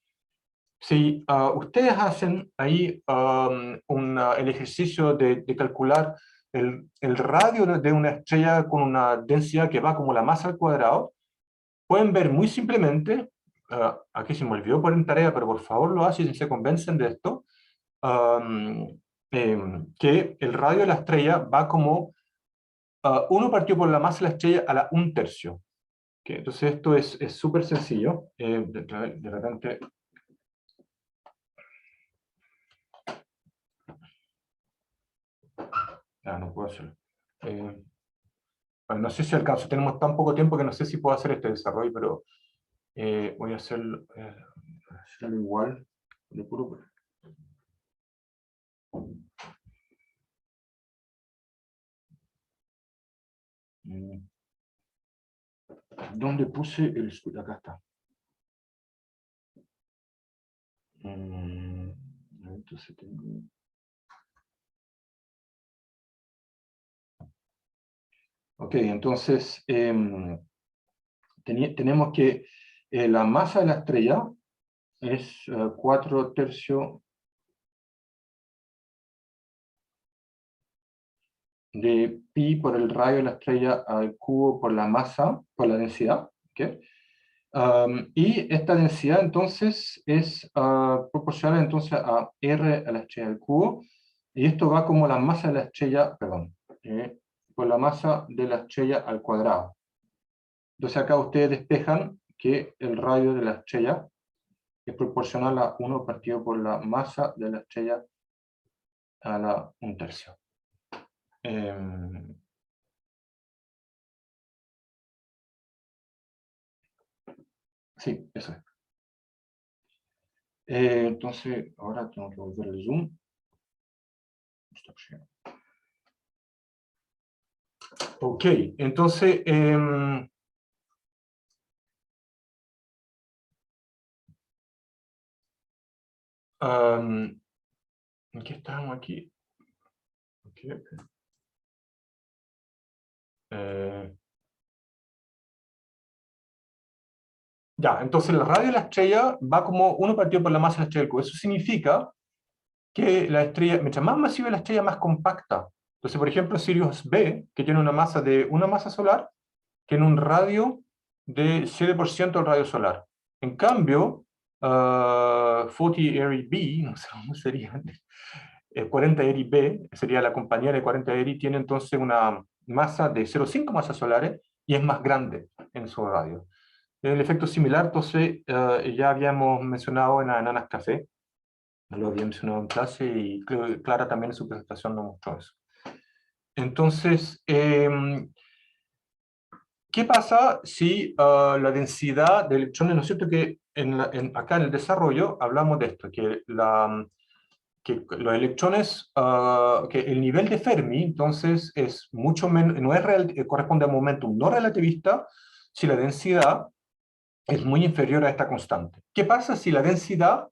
Speaker 1: Si ustedes hacen ahí el ejercicio de calcular el radio de una estrella con una densidad que va como la masa al cuadrado, pueden ver muy simplemente, aquí se me olvidó poner en tarea, pero por favor lo hacen y se convencen de esto, que el radio de la estrella va como 1 partido por la masa de la estrella a la 1/3. Okay, entonces esto es súper sencillo. De repente... no puedo hacerlo. Bueno, no sé si alcanzo, tenemos tan poco tiempo que no sé si puedo hacer este desarrollo, pero voy a hacerlo igual. De puro... ¿Dónde puse el... Acá está. Entonces tengo... Ok, entonces tenemos que la masa de la estrella es 4/3 de pi por el radio de la estrella al cubo por la masa, por la densidad. ¿Okay? Y esta densidad entonces es proporcional entonces a R a la estrella al cubo, y esto va como la masa de la estrella, perdón, por la masa de la estrella al cuadrado. Entonces acá ustedes despejan que el radio de la estrella es proporcional a 1 partido por la masa de la estrella a la 1/3. Sí, eso es. Entonces, ahora tengo que volver al Zoom. Ok, entonces, ¿en qué estábamos aquí? Okay, okay. Ya, entonces el radio de la estrella va como uno partido por la masa de la estrella del cubo. Eso significa que la estrella, mientras más masiva es la estrella, más compacta. Entonces, por ejemplo, Sirius B, que tiene una masa solar, tiene un radio de 7% del radio solar. En cambio, 40 Eris B, no sé cómo sería, 40 Eris B, sería la compañía de 40 Eris, tiene entonces una masa de 0,5 masas solares y es más grande en su radio. El efecto similar, entonces, ya habíamos mencionado en las enanas café, lo había mencionado en clase y Clara también en su presentación nos mostró eso. Entonces, ¿qué pasa si la densidad de electrones, ¿no es cierto? Que acá en el desarrollo hablamos de esto, que los electrones, que el nivel de Fermi, entonces, es mucho menos, no es corresponde a un momentum no relativista, si la densidad es muy inferior a esta constante. ¿Qué pasa si la densidad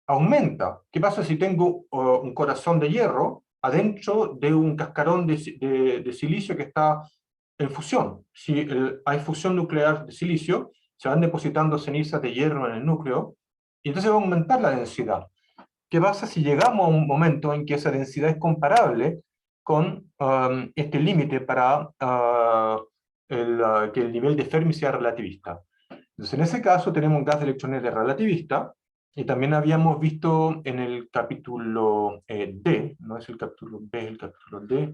Speaker 1: aumenta? ¿Qué pasa si tengo un corazón de hierro adentro de un cascarón de silicio que está en fusión? Si hay fusión nuclear de silicio, se van depositando cenizas de hierro en el núcleo, y entonces va a aumentar la densidad. ¿Qué pasa si llegamos a un momento en que esa densidad es comparable con este límite para que el nivel de Fermi sea relativista? Entonces, en ese caso tenemos un gas de electrones de relativista, y también habíamos visto en el capítulo D, no es el capítulo B, es el capítulo D.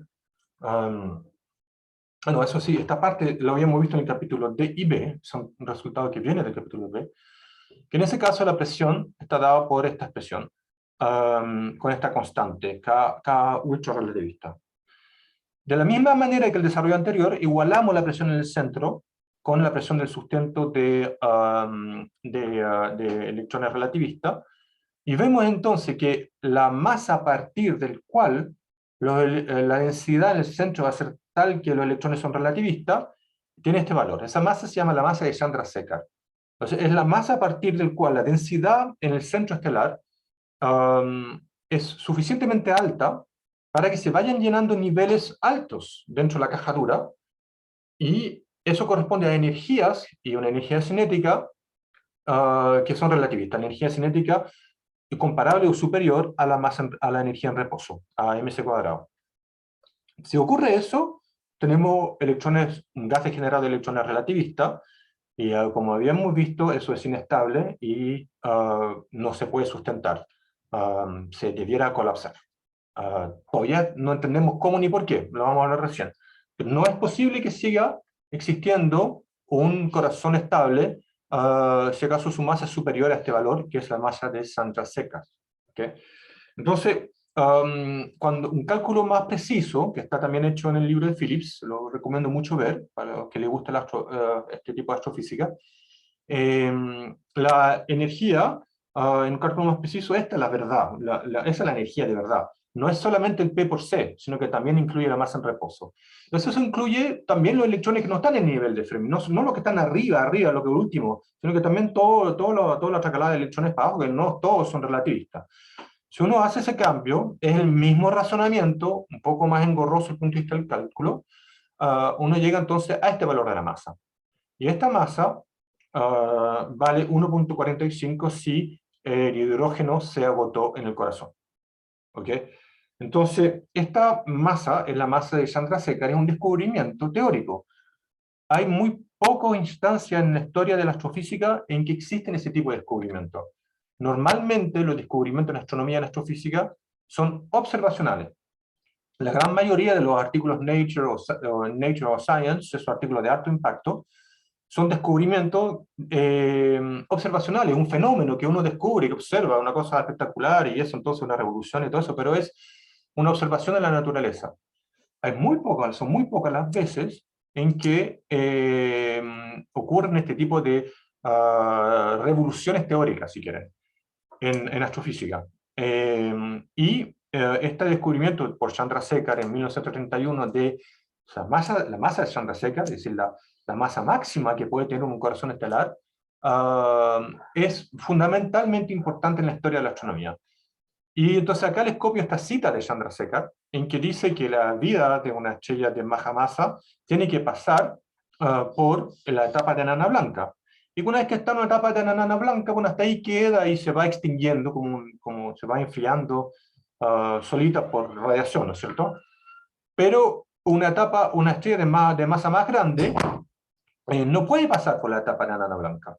Speaker 1: Bueno, eso sí, esta parte lo habíamos visto en el capítulo D y B, son resultados que vienen del capítulo B, que en ese caso la presión está dada por esta expresión, con esta constante, K ultra relativista. De la misma manera que el desarrollo anterior, igualamos la presión en el centro con la presión del sustento de electrones relativistas, y vemos entonces que la masa a partir del cual la densidad en el centro va a ser tal que los electrones son relativistas, tiene este valor. Esa masa se llama la masa de Chandrasekhar. Entonces, es la masa a partir del cual la densidad en el centro estelar es suficientemente alta para que se vayan llenando niveles altos dentro de la caja dura, y eso corresponde a energías y una energía cinética que son relativistas. La energía cinética es comparable o superior a a la energía en reposo, a mc². Si ocurre eso, tenemos electrones, un gas degenerado de electrones relativistas, y como habíamos visto, eso es inestable y no se puede sustentar. Se debiera colapsar. Todavía no entendemos cómo ni por qué, lo vamos a hablar recién. Pero no es posible que siga existiendo un corazón estable si acaso su masa es superior a este valor, que es la masa de Chandrasekhar. ¿Okay? Entonces, cuando un cálculo más preciso, que está también hecho en el libro de Phillips, lo recomiendo mucho ver, para los que les gusta este tipo de astrofísica, la energía, en un cálculo más preciso, esta es la verdad, esa es la energía de verdad. No es solamente el P por C, sino que también incluye la masa en reposo. Entonces eso incluye también los electrones que no están en el nivel de Fermi, no los que están arriba, lo que último, sino que también toda la tracalada de electrones para abajo, que no todos son relativistas. Si uno hace ese cambio, es el mismo razonamiento, un poco más engorroso desde el punto de vista del cálculo, uno llega entonces a este valor de la masa. Y esta masa vale 1.45 si el hidrógeno se agotó en el corazón. ¿Ok? Entonces, esta masa es la masa de Chandrasekhar, es un descubrimiento teórico. Hay muy pocas instancias en la historia de la astrofísica en que existen ese tipo de descubrimientos. Normalmente los descubrimientos en astronomía y en astrofísica son observacionales. La gran mayoría de los artículos Nature o Science, esos artículos de alto impacto, son descubrimientos observacionales, un fenómeno que uno descubre, que observa, una cosa espectacular, y eso entonces una revolución y todo eso, pero es una observación de la naturaleza. son muy pocas las veces en que ocurren este tipo de revoluciones teóricas, si quieren, en astrofísica. Este descubrimiento por Chandrasekhar en 1931 de la masa de Chandrasekhar, es decir, la masa máxima que puede tener un corazón estelar, es fundamentalmente importante en la historia de la astronomía. Y entonces acá les copio esta cita de Chandrasekhar, en que dice que la vida de una estrella de baja masa tiene que pasar por la etapa de enana blanca. Y una vez que está en una etapa de enana blanca, bueno, hasta ahí queda y se va extinguiendo, como se va enfriando solita por radiación, ¿no es cierto? Pero una estrella de masa más grande no puede pasar por la etapa de enana blanca.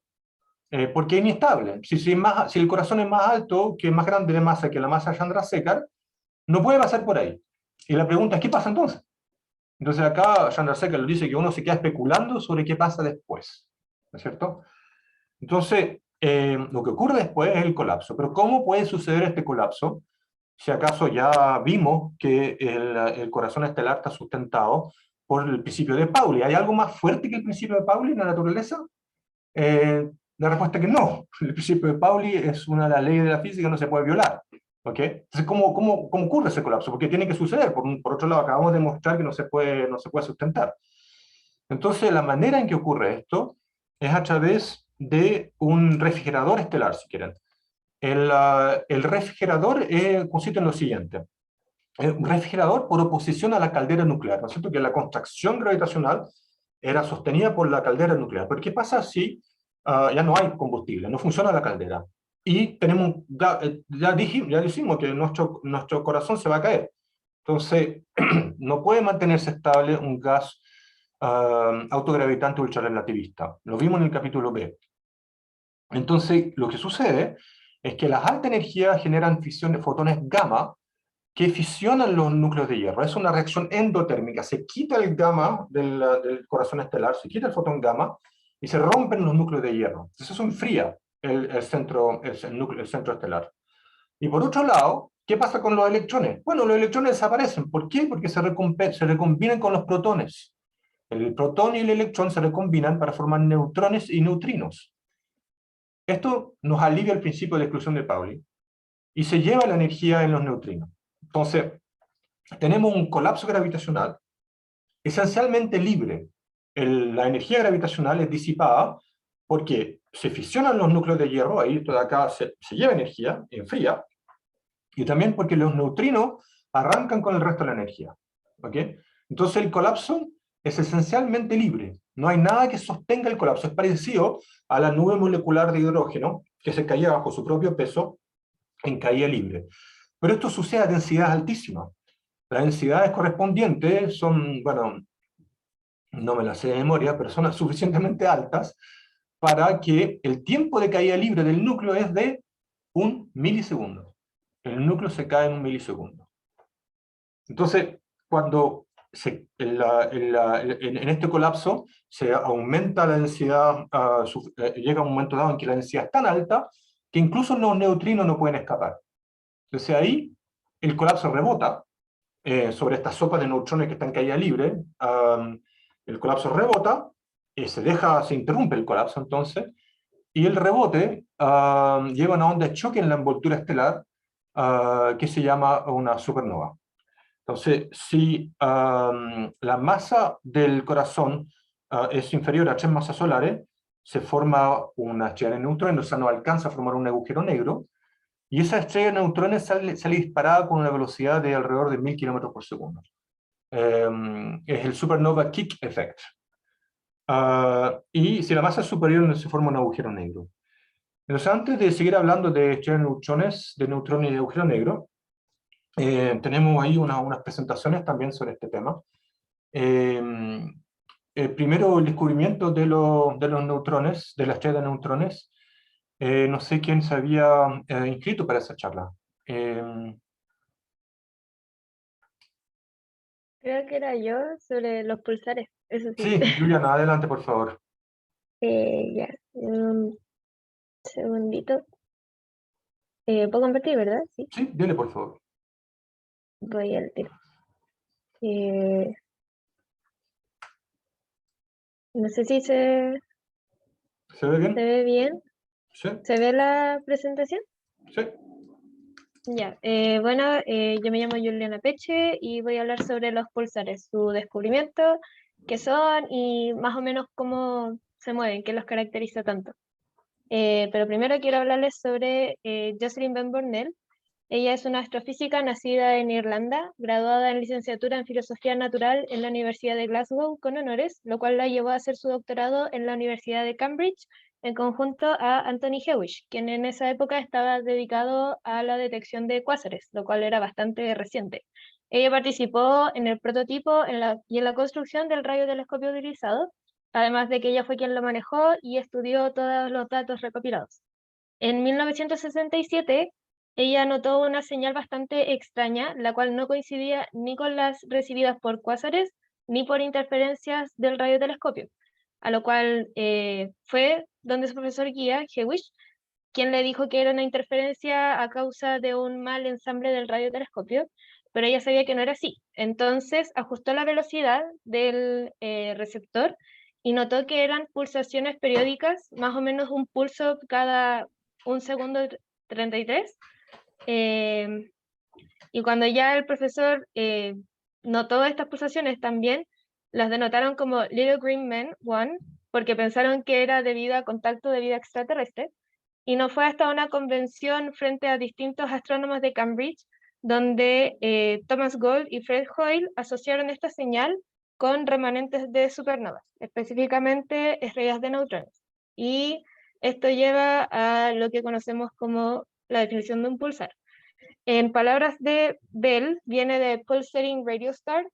Speaker 1: Porque es inestable. Si el corazón es más alto, que es más grande de masa que la masa de Chandrasekhar, no puede pasar por ahí. Y la pregunta es, ¿qué pasa entonces? Entonces acá Chandrasekhar lo dice que uno se queda especulando sobre qué pasa después, ¿no es cierto? Entonces, lo que ocurre después es el colapso. Pero ¿cómo puede suceder este colapso? Si acaso ya vimos que el corazón estelar está sustentado por el principio de Pauli. ¿Hay algo más fuerte que el principio de Pauli en la naturaleza? La respuesta es que no. El principio de Pauli es una de las leyes de la física, no se puede violar. ¿Ok? Entonces, ¿cómo ocurre ese colapso? Porque tiene que suceder. Por otro lado, acabamos de demostrar que no se puede sustentar. Entonces, la manera en que ocurre esto es a través de un refrigerador estelar, si quieren. El refrigerador consiste en lo siguiente. Un refrigerador por oposición a la caldera nuclear, ¿no es cierto? Que la contracción gravitacional era sostenida por la caldera nuclear. Pero ¿qué pasa si ya no hay combustible, no funciona la caldera? Y ya dijimos que nuestro corazón se va a caer. Entonces, no puede mantenerse estable un gas autogravitante ultrarrelativista. Lo vimos en el capítulo B. Entonces, lo que sucede es que las altas energías generan fisión de fotones gamma que fisionan los núcleos de hierro. Es una reacción endotérmica. Se quita el gamma del corazón estelar, se quita el fotón gamma y se rompen los núcleos de hierro. Entonces eso enfría el centro estelar. Y por otro lado, ¿qué pasa con los electrones? Bueno, los electrones desaparecen. ¿Por qué? Porque se recombinan con los protones. El protón y el electrón se recombinan para formar neutrones y neutrinos. Esto nos alivia el principio de exclusión de Pauli y se lleva la energía en los neutrinos. Entonces, tenemos un colapso gravitacional esencialmente libre. La energía gravitacional es disipada porque se fisionan los núcleos de hierro, ahí toda acá se lleva energía, enfría, y también porque los neutrinos arrancan con el resto de la energía. ¿Ok? Entonces el colapso es esencialmente libre. No hay nada que sostenga el colapso. Es parecido a la nube molecular de hidrógeno que se caía bajo su propio peso en caída libre. Pero esto sucede a densidades altísimas. Las densidades correspondientes son, bueno, no me las sé de memoria, pero son suficientemente altas para que el tiempo de caída libre del núcleo es de 1 milisegundo. El núcleo se cae en 1 milisegundo. Entonces, cuando en este colapso se aumenta la densidad, llega a un momento dado en que la densidad es tan alta que incluso los neutrinos no pueden escapar. Entonces ahí el colapso rebota sobre esta sopa de neutrones que está en caída libre. El colapso rebota, se interrumpe el colapso entonces, y el rebote lleva una onda de choque en la envoltura estelar que se llama una supernova. Entonces, si la masa del corazón es inferior a 3 masas solares, se forma una estrella de neutrones, o sea, no alcanza a formar un agujero negro, y esa estrella de neutrones sale disparada con una velocidad de alrededor de 1000 km por segundo. Es el supernova kick effect. Y si la masa es superior, se forma un agujero negro. Entonces, antes de seguir hablando de estrellas de neutrones y de agujero negro, tenemos ahí unas presentaciones también sobre este tema. Primero, el descubrimiento de los neutrones, de la estrella de neutrones. No sé quién se había inscrito para esa charla.
Speaker 7: Creo que era yo sobre los pulsares, eso sí.
Speaker 1: Sí, Juliana, adelante, por favor.
Speaker 7: Ya, un segundito. ¿Puedo compartir, verdad? Sí,
Speaker 1: Sí, dile, por favor.
Speaker 7: voy al tiro. Eh, no sé si
Speaker 1: ¿Se ve bien?
Speaker 7: se ve bien.
Speaker 1: Sí,
Speaker 7: ¿Se ve la presentación?
Speaker 1: sí.
Speaker 7: Ya, bueno, yo me llamo Juliana Peche y voy a hablar sobre los pulsares, su descubrimiento, qué son y más o menos cómo se mueven, qué los caracteriza tanto. Pero primero quiero hablarles sobre Jocelyn Van Bornel. Ella es una astrofísica nacida en Irlanda, graduada en licenciatura en Filosofía Natural en la Universidad de Glasgow con honores, lo cual la llevó a hacer su doctorado en la Universidad de Cambridge en conjunto a Anthony Hewish, quien en esa época estaba dedicado a la detección de cuásares, lo cual era bastante reciente. Ella participó en el prototipo y en la construcción del radiotelescopio utilizado, además de que ella fue quien lo manejó y estudió todos los datos recopilados. En 1967, ella notó una señal bastante extraña, la cual no coincidía ni con las recibidas por cuásares ni por interferencias del radiotelescopio, a lo cual fue donde su profesor guía, Hewish, quien le dijo que era una interferencia a causa de un mal ensamble del radiotelescopio, pero ella sabía que no era así. Entonces ajustó la velocidad del receptor y notó que eran pulsaciones periódicas, más o menos un pulso cada 1 segundo 33. Eh, y cuando ya el profesor notó estas pulsaciones también, las denotaron como Little Green Men 1, porque pensaron que era debido a contacto de vida extraterrestre. Y no fue hasta una convención frente a distintos astrónomos de Cambridge, donde Thomas Gold y Fred Hoyle asociaron esta señal con remanentes de supernovas, específicamente estrellas de neutrones. Y esto lleva a lo que conocemos como la definición de un pulsar. En palabras de Bell, viene de Pulsating Radio Star,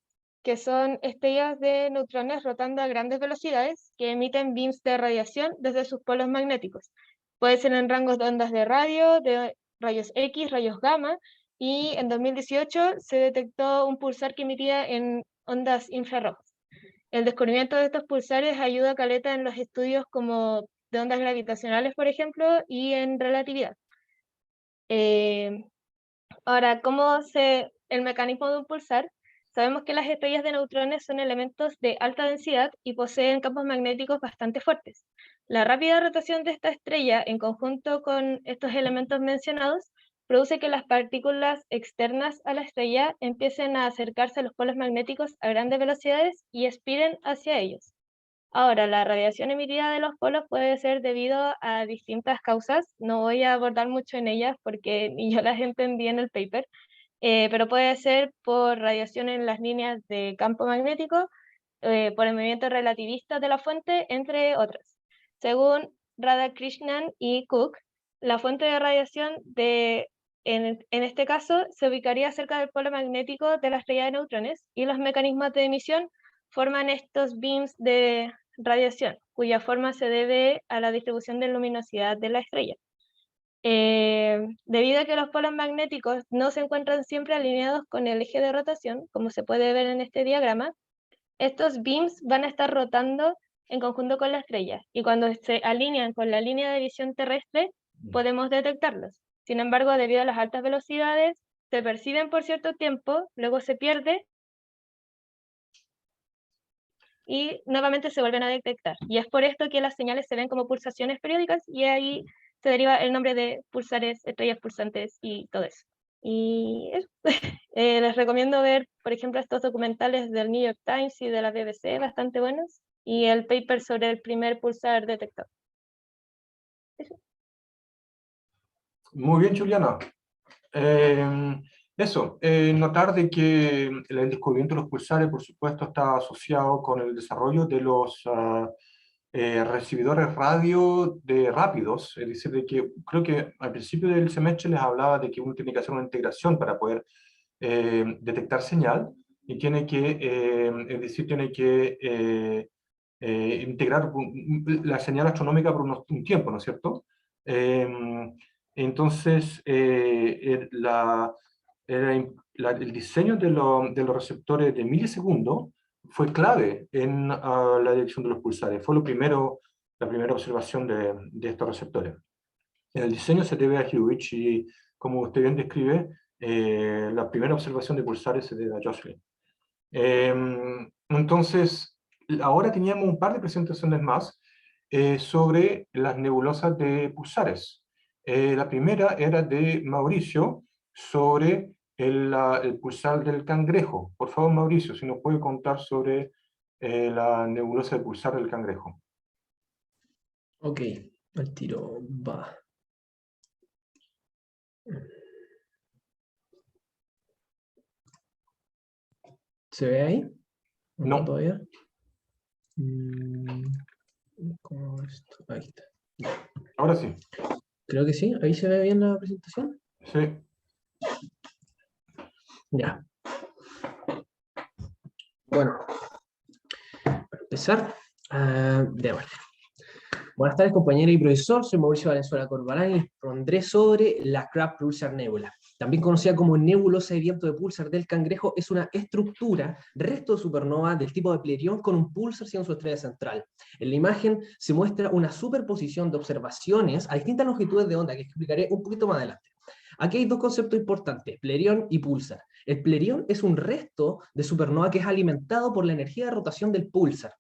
Speaker 7: que son estrellas de neutrones rotando a grandes velocidades que emiten beams de radiación desde sus polos magnéticos. Puede ser en rangos de ondas de radio, de rayos X, rayos gamma, y en 2018 se detectó un pulsar que emitía en ondas infrarrojas. El descubrimiento de estos pulsares ayuda a caleta en los estudios como de ondas gravitacionales, por ejemplo, y en relatividad. Ahora, el mecanismo de un pulsar? Sabemos que las estrellas de neutrones son elementos de alta densidad y poseen campos magnéticos bastante fuertes. La rápida rotación de esta estrella, en conjunto con estos elementos mencionados, produce que las partículas externas a la estrella empiecen a acercarse a los polos magnéticos a grandes velocidades y aspiren hacia ellos. Ahora, la radiación emitida de los polos puede ser debido a distintas causas. No voy a abordar mucho en ellas porque ni yo las entendí en el paper, pero puede ser por radiación en las líneas de campo magnético, por el movimiento relativista de la fuente, entre otras. Según Radhakrishnan y Cook, la fuente de radiación en este caso se ubicaría cerca del polo magnético de la estrella de neutrones y los mecanismos de emisión forman estos beams de radiación, cuya forma se debe a la distribución de luminosidad de la estrella. Debido a que los polos magnéticos no se encuentran siempre alineados con el eje de rotación, como se puede ver en este diagrama, estos beams van a estar rotando en conjunto con la estrella, y cuando se alinean con la línea de visión terrestre, podemos detectarlos. Sin embargo, debido a las altas velocidades, se perciben por cierto tiempo, luego se pierde, y nuevamente se vuelven a detectar. Y es por esto que las señales se ven como pulsaciones periódicas, y ahí se deriva el nombre de pulsares, estrellas pulsantes y todo eso. Y eso. Les recomiendo ver, por ejemplo, estos documentales del New York Times y de la BBC, bastante buenos, y el paper sobre el primer pulsar detector. Eso.
Speaker 1: Muy bien, Juliana. Notar de que el descubrimiento de los pulsares, por supuesto, está asociado con el desarrollo de los recibidores radio de rápidos, es decir, de que creo que al principio del semestre les hablaba de que uno tiene que hacer una integración para poder detectar señal y tiene que, es decir, tiene que integrar la señal astronómica por un tiempo, ¿no es cierto? Entonces, el diseño de los receptores de milisegundo fue clave en la dirección de los pulsares. Fue la primera observación de estos receptores. El diseño se debe a Hewish y, como usted bien describe, la primera observación de pulsares se debe a Jocelyn. Entonces, ahora teníamos un par de presentaciones más sobre las nebulosas de pulsares. La primera era de Mauricio sobre el pulsar del cangrejo. Por favor, Mauricio, si nos puede contar sobre la nebulosa de pulsar del cangrejo.
Speaker 5: Ok, al tiro va. ¿Se ve ahí?
Speaker 1: No.
Speaker 5: Todavía. ¿Cómo es esto? Ahí está.
Speaker 1: Ahora sí.
Speaker 5: Creo que sí. Ahí se ve bien la presentación.
Speaker 1: Sí.
Speaker 5: Ya. Bueno, para empezar, démosle. Buenas tardes, compañero y profesor. Soy Mauricio Valenzuela Corbalán y pondré sobre la Crab Pulsar Nebula. También conocida como nebulosa de viento de pulsar del cangrejo, es una estructura, resto de supernova del tipo de Pleiadion con un pulsar siendo su estrella central. En la imagen se muestra una superposición de observaciones a distintas longitudes de onda que explicaré un poquito más adelante. Aquí hay dos conceptos importantes, Pleiadion y pulsar. El Pleiadion es un resto de supernova que es alimentado por la energía de rotación del pulsar.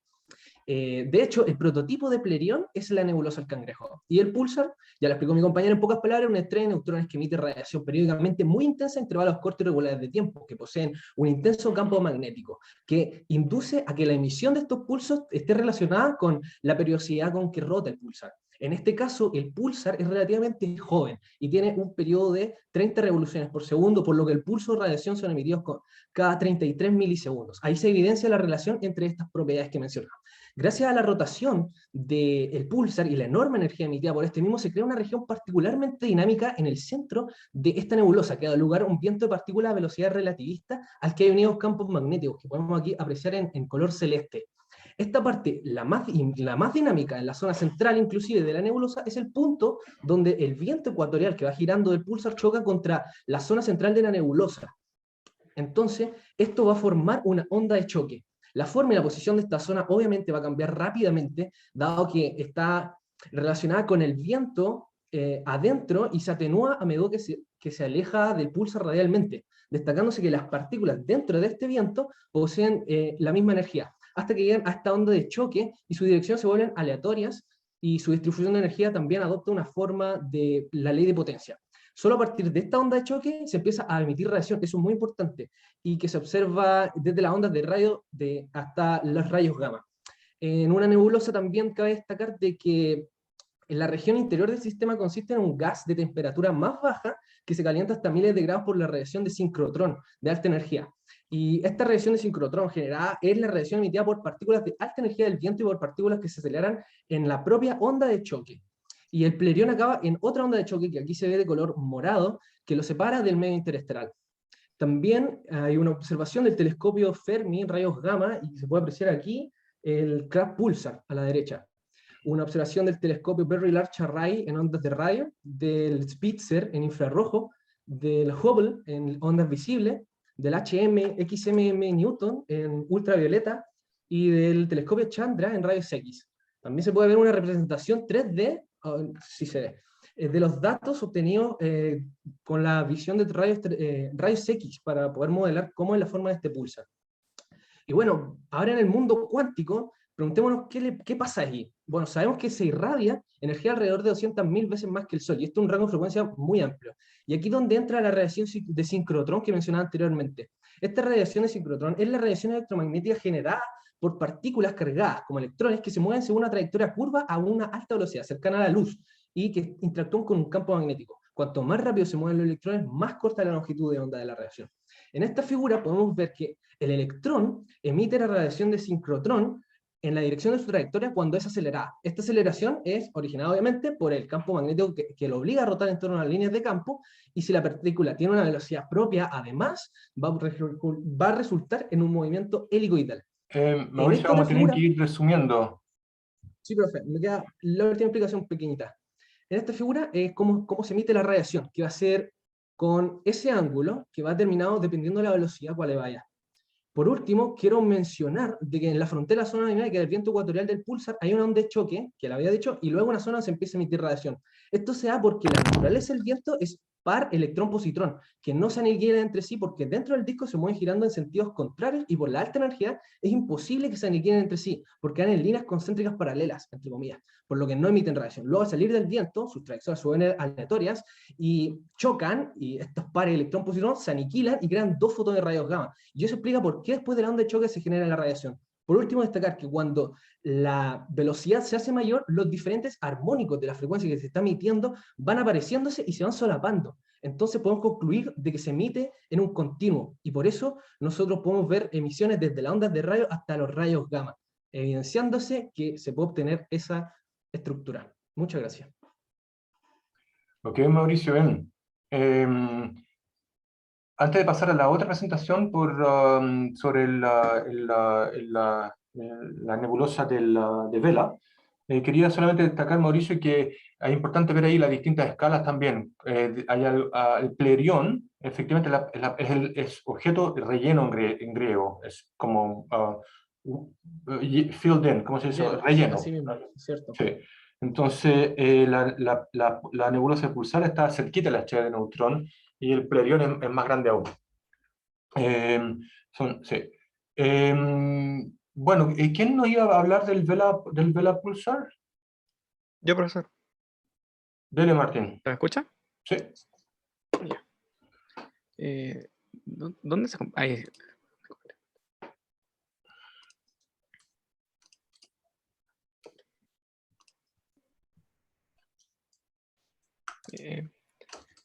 Speaker 5: De hecho, el prototipo de Pleiadion es la nebulosa del cangrejo. Y el pulsar, ya lo explicó mi compañero en pocas palabras, es una estrella de neutrones que emite radiación periódicamente muy intensa en intervalos cortos y regulares de tiempo, que poseen un intenso campo magnético, que induce a que la emisión de estos pulsos esté relacionada con la periodicidad con que rota el pulsar. En este caso, el pulsar es relativamente joven y tiene un periodo de 30 revoluciones por segundo, por lo que el pulso de radiación son emitidos cada 33 milisegundos. Ahí se evidencia la relación entre estas propiedades que mencionamos. Gracias a la rotación del pulsar y la enorme energía emitida por este mismo, se crea una región particularmente dinámica en el centro de esta nebulosa, que da lugar a un viento de partículas a velocidad relativista al que hay unidos campos magnéticos, que podemos aquí apreciar en color celeste. Esta parte, la más dinámica en la zona central inclusive de la nebulosa, es el punto donde el viento ecuatorial que va girando del pulsar choca contra la zona central de la nebulosa. Entonces, esto va a formar una onda de choque. La forma y la posición de esta zona obviamente va a cambiar rápidamente, dado que está relacionada con el viento adentro y se atenúa a medida que se aleja del pulsar radialmente, destacándose que las partículas dentro de este viento poseen la misma energía, hasta que llegan a esta onda de choque y su dirección se vuelven aleatorias y su distribución de energía también adopta una forma de la ley de potencia. Solo a partir de esta onda de choque se empieza a emitir radiación, eso es muy importante, y que se observa desde las ondas de radio hasta los rayos gamma. En una nebulosa también cabe destacar de que en la región interior del sistema consiste en un gas de temperatura más baja que se calienta hasta miles de grados por la radiación de sincrotrón de alta energía. Y esta radiación de sincrotrón generada es la radiación emitida por partículas de alta energía del viento y por partículas que se aceleran en la propia onda de choque. Y el Pleiadion acaba en otra onda de choque que aquí se ve de color morado, que lo separa del medio interestelar. También hay una observación del telescopio Fermi en rayos gamma, y se puede apreciar aquí el Crab Pulsar a la derecha. Una observación del telescopio Very Large Array en ondas de radio, del Spitzer en infrarrojo, del Hubble en ondas visibles, del XMM Newton en ultravioleta, y del telescopio Chandra en rayos X. También se puede ver una representación 3D, si se ve, de los datos obtenidos con la visión de rayos X para poder modelar cómo es la forma de este pulsar. Y bueno, ahora en el mundo cuántico, preguntémonos qué pasa allí. Bueno, sabemos que se irradia energía alrededor de 200.000 veces más que el Sol, y esto es un rango de frecuencia muy amplio. Y aquí es donde entra la radiación de sincrotrón que mencionaba anteriormente. Esta radiación de sincrotrón es la radiación electromagnética generada por partículas cargadas, como electrones, que se mueven según una trayectoria curva a una alta velocidad, cercana a la luz, y que interactúan con un campo magnético. Cuanto más rápido se mueven los electrones, más corta es la longitud de onda de la radiación. En esta figura podemos ver que el electrón emite la radiación de sincrotrón en la dirección de su trayectoria cuando es acelerada. Esta aceleración es originada obviamente por el campo magnético que lo obliga a rotar en torno a las líneas de campo, y si la partícula tiene una velocidad propia, además, va a resultar en un movimiento helicoidal.
Speaker 1: Mauricio, vamos a tener que ir resumiendo.
Speaker 5: Sí, profe, me queda la última explicación pequeñita. En esta figura es cómo se emite la radiación, que va a ser con ese ángulo que va determinado dependiendo de la velocidad a cual le vaya. Por último, quiero mencionar de que en la frontera zona dinámica del viento ecuatorial del pulsar hay una onda de choque, que la había dicho, y luego una zona se empieza a emitir radiación. Esto se da porque la naturaleza del viento es par electrón-positrón, que no se aniquilan entre sí porque dentro del disco se mueven girando en sentidos contrarios y por la alta energía es imposible que se aniquilen entre sí, porque van en líneas concéntricas paralelas, entre comillas, por lo que no emiten radiación. Luego, al salir del viento, sus trayectorias suben aleatorias y chocan, y estos pares electrón-positrón se aniquilan y crean dos fotones de rayos gamma. Y eso explica por qué después de la onda de choque se genera la radiación. Por último, destacar que cuando la velocidad se hace mayor, los diferentes armónicos de la frecuencia que se está emitiendo van apareciéndose y se van solapando. Entonces podemos concluir de que se emite en un continuo, y por eso nosotros podemos ver emisiones desde las ondas de rayos hasta los rayos gamma, evidenciándose que se puede obtener esa estructura. Muchas gracias.
Speaker 1: Ok, Mauricio, bien. Antes de pasar a la otra presentación sobre la nebulosa de Vela, quería solamente destacar, Mauricio, que es importante ver ahí las distintas escalas también. Hay el Pleiadion, efectivamente, es objeto relleno en griego, es como filled in, ¿cómo se dice? Relleno.
Speaker 5: Así mismo, cierto.
Speaker 1: Sí. Entonces, la nebulosa de pulsar está cerquita de la estrella de neutrón y el Pleiadion es más grande aún. Sí. Bueno, ¿quién nos iba a hablar del Vela Pulsar?
Speaker 8: Yo, profesor.
Speaker 1: Dele, Martín.
Speaker 8: ¿Me escucha?
Speaker 1: Sí.
Speaker 8: ¿Dónde se... Ahí.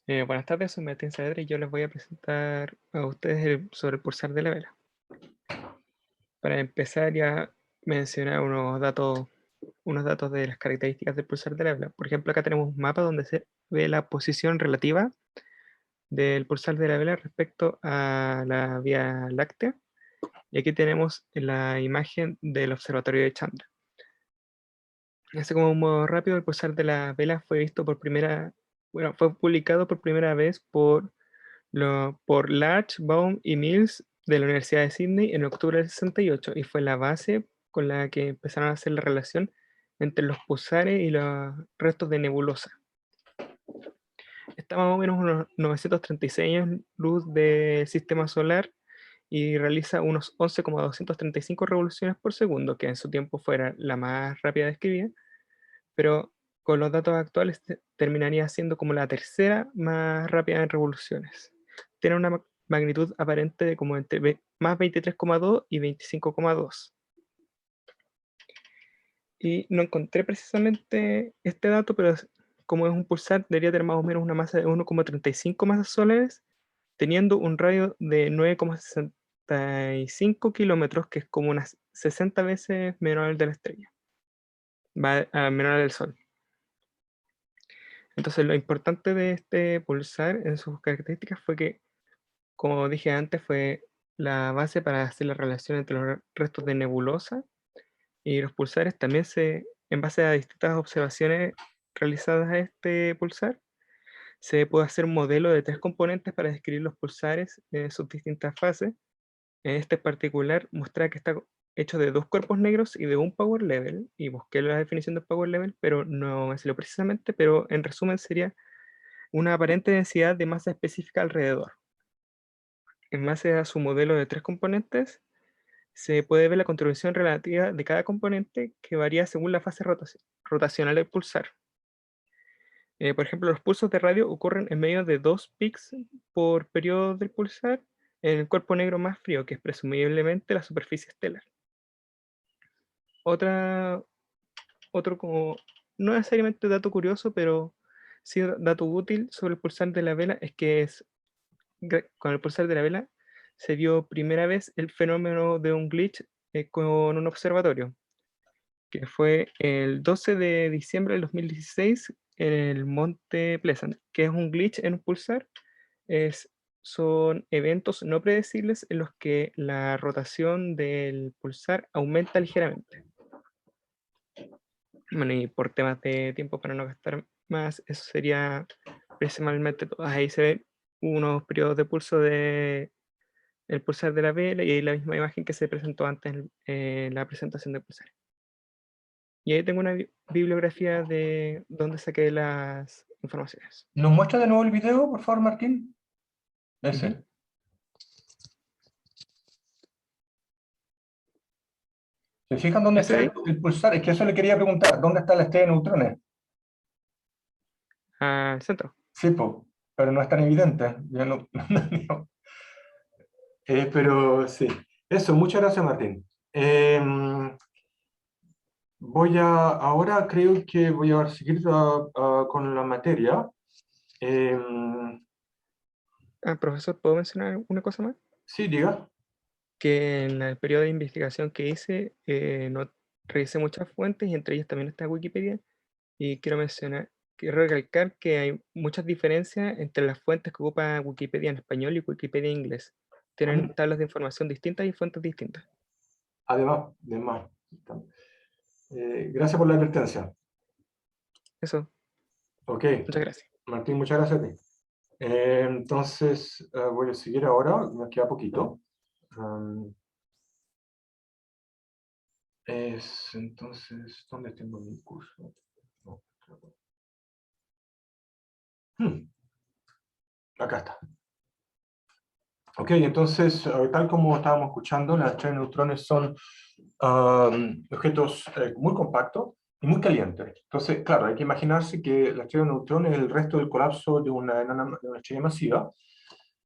Speaker 8: Buenas tardes, soy Martín Saavedra y yo les voy a presentar a ustedes sobre el pulsar de la vela. Para empezar, ya mencionar unos datos de las características del pulsar de la vela. Por ejemplo, acá tenemos un mapa donde se ve la posición relativa del pulsar de la vela respecto a la Vía Láctea. Y aquí tenemos la imagen del observatorio de Chandra. Así como un modo rápido, el pulsar de la vela fue publicado por primera vez por Large, Baum y Mills de la Universidad de Sydney en octubre del 68 y fue la base con la que empezaron a hacer la relación entre los pulsares y los restos de nebulosa. Está más o menos unos 936 años luz del sistema solar y realiza unos 11,235 revoluciones por segundo, que en su tiempo fuera la más rápida describida, pero con los datos actuales terminaría siendo como la tercera más rápida en revoluciones. Tiene una magnitud aparente de como entre más 23,2 y 25,2. Y no encontré precisamente este dato, pero como es un pulsar, debería tener más o menos una masa de 1,35 masas solares, teniendo un radio de 9,65 kilómetros, que es como unas 60 veces menor al de la estrella, menor al del Sol. Entonces lo importante de este pulsar en sus características fue que, como dije antes, fue la base para hacer la relación entre los restos de nebulosa y los pulsares. También en base a distintas observaciones realizadas a este pulsar, se puede hacer un modelo de 3 componentes para describir los pulsares en sus distintas fases. En este particular muestra que está hecho de 2 cuerpos negros y de un power level, y busqué la definición de power level, pero no me salió precisamente, pero en resumen sería una aparente densidad de masa específica alrededor. En base a su modelo de 3 componentes, se puede ver la contribución relativa de cada componente que varía según la fase rotacional del pulsar. Por ejemplo, los pulsos de radio ocurren en medio de 2 pics por periodo del pulsar en el cuerpo negro más frío, que es presumiblemente la superficie estelar. Otro como, no necesariamente dato curioso, pero sí dato útil sobre el pulsar de la vela, es que con el pulsar de la vela se vio primera vez el fenómeno de un glitch con un observatorio, que fue el 12 de diciembre del 2016 en el Monte Pleasant, que es un glitch en un pulsar. Son eventos no predecibles en los que la rotación del pulsar aumenta ligeramente. Bueno, y por temas de tiempo, para no gastar más, eso sería principalmente todo. Ahí se ven unos periodos de pulso del pulsar de la vela y la misma imagen que se presentó antes en la presentación del pulsar. Y ahí tengo una bibliografía de donde saqué las informaciones.
Speaker 1: ¿Nos muestra de nuevo el video, por favor, Martín? Ese.
Speaker 8: Ujú.
Speaker 1: ¿Se fijan dónde
Speaker 8: ¿Ese
Speaker 1: está
Speaker 8: de ahí?
Speaker 1: el pulsar? Es que eso le quería preguntar. ¿Dónde está la estrella de neutrones?
Speaker 8: Al centro.
Speaker 1: Sí, po, pero no es tan evidente. Ya no, pero sí. Eso, muchas gracias, Martín. Ahora creo que voy a seguir con la materia.
Speaker 8: Profesor, ¿puedo mencionar una cosa más?
Speaker 1: Sí, diga.
Speaker 8: Que en el periodo de investigación que hice, no revisé muchas fuentes y entre ellas también está Wikipedia. Y quiero recalcar que hay muchas diferencias entre las fuentes que ocupa Wikipedia en español y Wikipedia en inglés. Tienen tablas de información distintas y fuentes distintas.
Speaker 1: Además. Gracias por la advertencia.
Speaker 8: Eso,
Speaker 1: Ok,
Speaker 8: muchas gracias.
Speaker 1: Martín, muchas gracias a ti. Entonces, voy a seguir ahora, me queda poquito. Entonces, ¿dónde tengo mi curso? No. Acá está. Ok, entonces, tal como estábamos escuchando, las estrellas de neutrones son objetos muy compactos y muy calientes. Entonces, claro, hay que imaginarse que la estrella de neutrones es el resto del colapso de una estrella masiva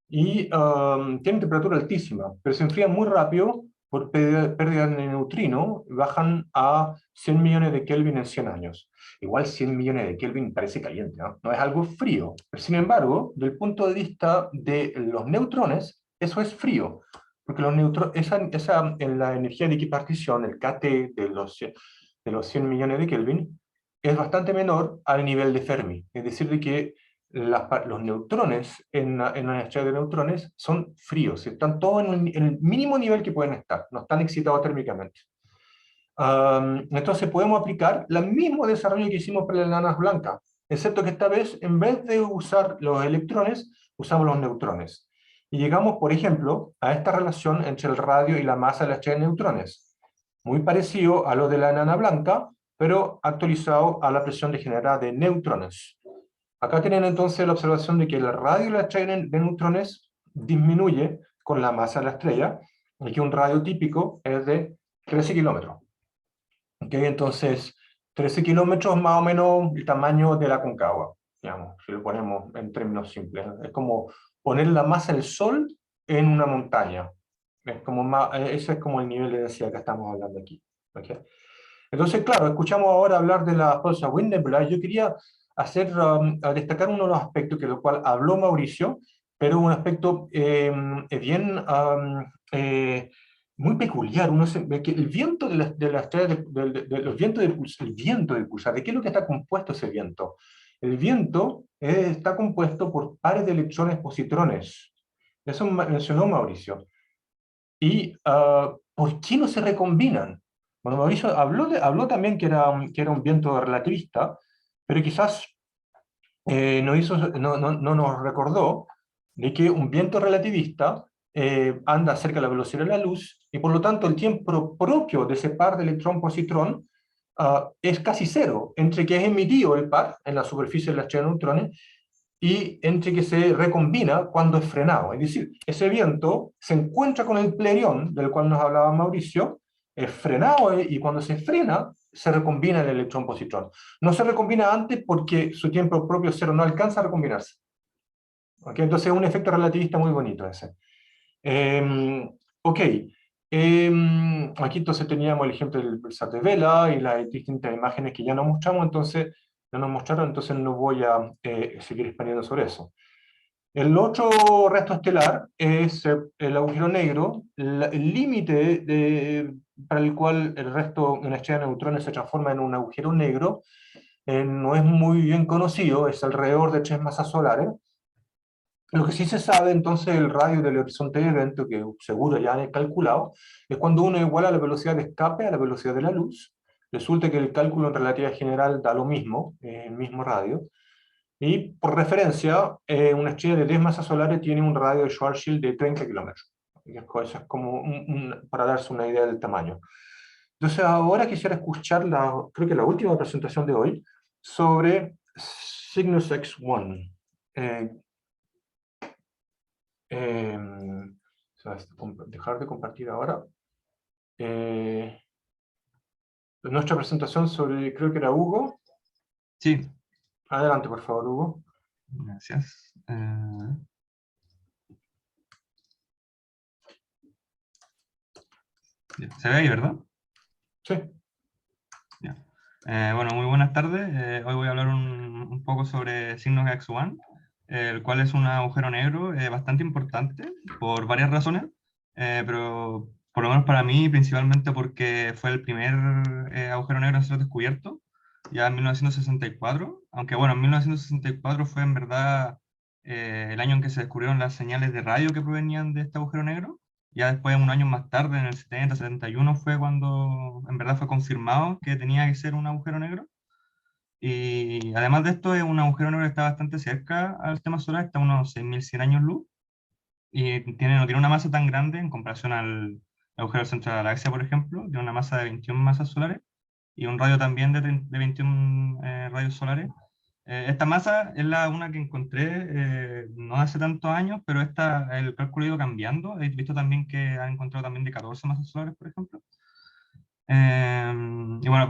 Speaker 1: y tienen temperatura altísima, pero se enfrían muy rápido por pérdida de neutrino, bajan a 100 millones de Kelvin en 100 años. Igual 100 millones de Kelvin parece caliente, ¿no? No es algo frío, pero sin embargo, del punto de vista de los neutrones, eso es frío, porque los neutrones, en la energía de equipartición, el KT de los 100 millones de Kelvin, es bastante menor al nivel de Fermi, es decir, de que los neutrones en una estrella de neutrones son fríos, están todos en el mínimo nivel que pueden estar, no están excitados térmicamente. Entonces podemos aplicar el mismo desarrollo que hicimos para las enanas blancas, excepto que esta vez, en vez de usar los electrones, usamos los neutrones. Y llegamos, por ejemplo, a esta relación entre el radio y la masa de la estrella de neutrones, muy parecido a lo de la enana blanca, pero actualizado a la presión degenerada de neutrones. Acá tienen entonces la observación de que el radio de la estrella de neutrones disminuye con la masa de la estrella, y que un radio típico es de 13 kilómetros. ¿Okay? Entonces, 13 kilómetros más o menos el tamaño de la Concagua, digamos, si lo ponemos en términos simples. Es como poner la masa del Sol en una montaña. Ese es como el nivel de densidad que estamos hablando aquí. ¿Okay? Entonces, claro, escuchamos ahora hablar de la Pulsar Wind Nebula. Yo quería destacar uno de los aspectos que lo cual habló Mauricio, pero un aspecto bien muy peculiar. Uno ve que el viento de la estrella, los vientos el viento del pulsar, ¿de qué es lo que está compuesto ese viento? El viento está compuesto por pares de electrones positrones. Eso mencionó Mauricio. ¿Y por qué no se recombinan? Bueno, Mauricio habló también que era un viento relativista, pero quizás no nos recordó de que un viento relativista anda cerca de la velocidad de la luz y por lo tanto el tiempo propio de ese par de electrón-positrón es casi cero, entre que es emitido el par en la superficie de la estrella de neutrones y entre que se recombina cuando es frenado. Es decir, ese viento se encuentra con el plerón, del cual nos hablaba Mauricio, es frenado y cuando se frena, se recombina el electrón-positrón. No se recombina antes porque su tiempo propio cero no alcanza a recombinarse. ¿Okay? Entonces es un efecto relativista muy bonito ese. Ok. Aquí entonces teníamos el ejemplo del pulsar de vela y las distintas imágenes que ya nos mostramos, entonces no voy a seguir expandiendo sobre eso. El otro resto estelar es el agujero negro, el límite para el cual el resto de una estrella de neutrones se transforma en un agujero negro no es muy bien conocido, es alrededor de 3 masas solares. Lo que sí se sabe entonces el radio del horizonte de evento, que seguro ya han calculado, es cuando uno iguala la velocidad de escape a la velocidad de la luz. Resulta que el cálculo en relatividad general da lo mismo, el mismo radio. Y por referencia, una estrella de 10 masas solares tiene un radio de Schwarzschild de 30 kilómetros. Eso es como para darse una idea del tamaño. Entonces ahora quisiera escuchar creo que la última presentación de hoy sobre Cygnus X1. Dejar de compartir ahora. Nuestra presentación sobre, creo que era Hugo.
Speaker 9: Sí,
Speaker 1: Adelante, por favor, Hugo.
Speaker 9: gracias. ¿Se ve ahí, verdad?
Speaker 1: Sí.
Speaker 9: Ya. Bueno, muy buenas tardes. Hoy voy a hablar un poco sobre Cygnus X1, el cual es un agujero negro bastante importante por varias razones, pero por lo menos para mí, principalmente porque fue el primer agujero negro en ser descubierto, ya en 1964, aunque bueno, en 1964 fue en verdad el año en que se descubrieron las señales de radio que provenían de este agujero negro. Ya después, un año más tarde, en el 70, 71, fue cuando en verdad fue confirmado que tenía que ser un agujero negro. Y además de esto, es un agujero negro que está bastante cerca al sistema solar, está a unos 6.100 años luz, y no tiene una masa tan grande en comparación al agujero del centro de la galaxia, por ejemplo, tiene una masa de 21 masas solares, y un radio también de 21 rayos solares. Esta masa es una que encontré no hace tantos años, pero el cálculo ha ido cambiando. He visto también que han encontrado también de 14 masas solares, por ejemplo. Y bueno,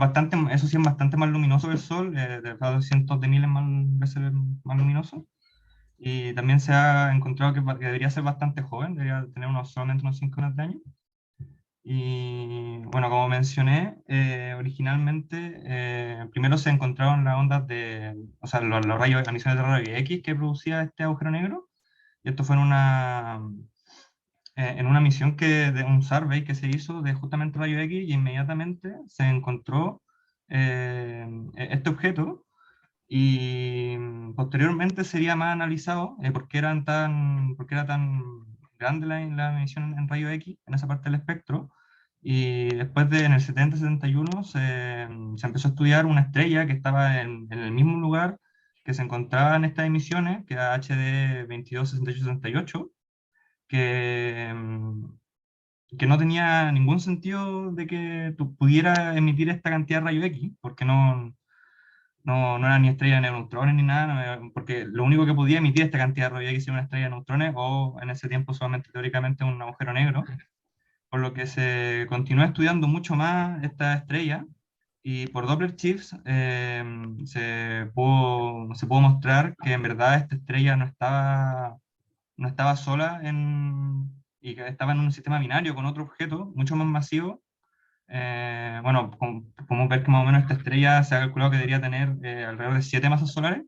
Speaker 9: eso sí es bastante más luminoso que el Sol, de verdad cientos de miles más veces más luminoso. Y también se ha encontrado que debería ser bastante joven, debería tener solamente unos 5 años de años. Y bueno, como mencioné, originalmente primero se encontraron las ondas o sea, los rayos, las emisiones de rayos X que producía este agujero negro. Y esto fue en una misión de un survey que se hizo de justamente rayos X, y inmediatamente se encontró este objeto, y posteriormente sería más analizado por qué era tan grande la emisión en rayos X en esa parte del espectro. Y después en el 70-71 se empezó a estudiar una estrella que estaba en el mismo lugar que se encontraba en estas emisiones, que era HD 226868, que, que no tenía ningún sentido de que pudiera emitir esta cantidad de rayos X, porque no era ni estrella de neutrones ni nada, porque lo único que podía emitir esta cantidad de rayos X era una estrella de neutrones, o en ese tiempo solamente teóricamente un agujero negro, por lo que se continuó estudiando mucho más esta estrella, y por Doppler shifts se pudo mostrar que en verdad esta estrella no estaba sola y que estaba en un sistema binario con otro objeto mucho más masivo. Bueno, podemos ver que más o menos esta estrella se ha calculado que debería tener alrededor de 7 masas solares,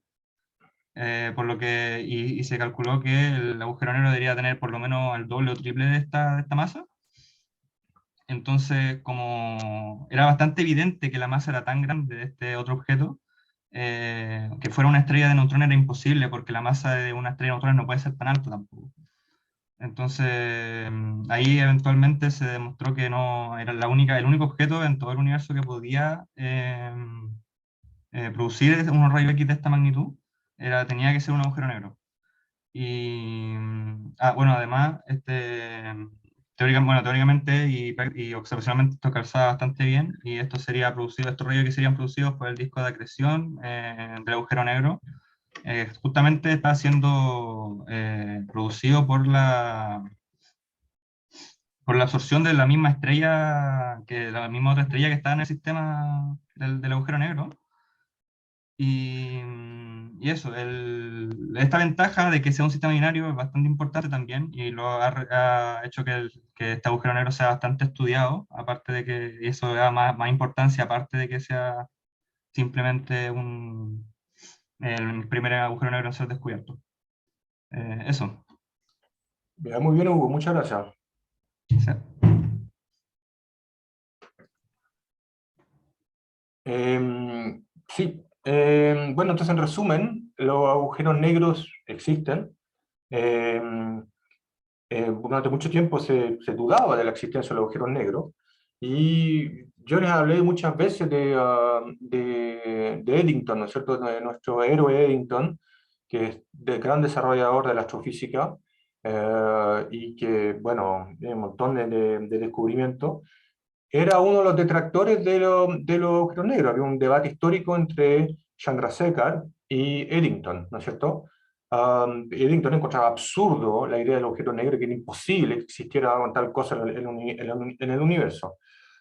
Speaker 9: por lo que, y se calculó que el agujero negro debería tener por lo menos el doble o triple de esta masa. Entonces, como era bastante evidente que la masa era tan grande de este otro objeto, que fuera una estrella de neutrones era imposible, porque la masa de una estrella de neutrones no puede ser tan alta tampoco. Entonces, ahí eventualmente se demostró que no era el único objeto en todo el universo que podía producir unos rayos X de esta magnitud, tenía que ser un agujero negro. Y, bueno, además, teóricamente y observacionalmente esto calzaba bastante bien, y estos rayos que serían producidos por el disco de acreción del agujero negro, justamente está siendo producido por la absorción de la misma estrella, la misma otra estrella que está en el sistema del agujero negro. Y eso, esta ventaja de que sea un sistema binario es bastante importante también, y lo ha hecho que este agujero negro sea bastante estudiado, aparte de que eso le da más importancia, aparte de que sea simplemente el primer agujero negro en ser descubierto. Eso.
Speaker 1: Muy bien, Hugo, muchas gracias.
Speaker 9: Sí.
Speaker 1: Sí, bueno, entonces en resumen, los agujeros negros existen. Durante mucho tiempo se dudaba de la existencia de los agujeros negros, y yo les hablé muchas veces de Eddington, ¿no es cierto?, de nuestro héroe Eddington, que es el gran desarrollador de la astrofísica, y que, bueno, tiene un montón de descubrimientos. era uno de los detractores de los agujeros negros. Había un debate histórico entre Chandrasekhar y Eddington, ¿no es cierto? Eddington encontraba absurdo la idea del agujero negro, que era imposible que existiera tal cosa en el universo.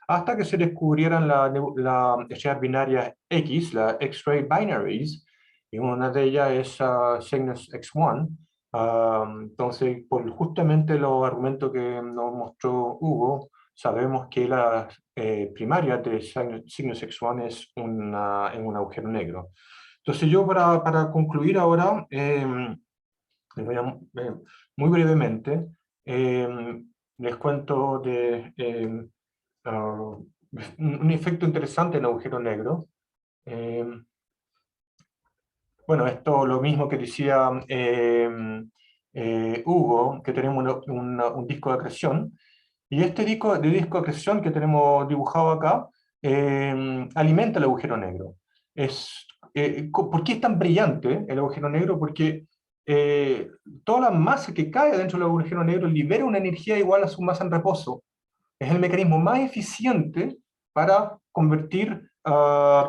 Speaker 1: Hasta que se descubrieran las estrellas binarias X, las X-ray binaries, y una de ellas es Cygnus X1. Entonces, por justamente los argumentos que nos mostró Hugo, sabemos que la primaria de Cygnus X1 es un agujero negro. Entonces yo para concluir ahora, les voy muy brevemente, les cuento de un efecto interesante en el agujero negro. Bueno, esto lo mismo que decía Hugo, que tenemos un disco de acreción. Y este disco de acreción que tenemos dibujado acá alimenta el agujero negro. ¿Por qué es tan brillante el agujero negro? Porque toda la masa que cae dentro del agujero negro libera una energía igual a su masa en reposo. Es el mecanismo más eficiente para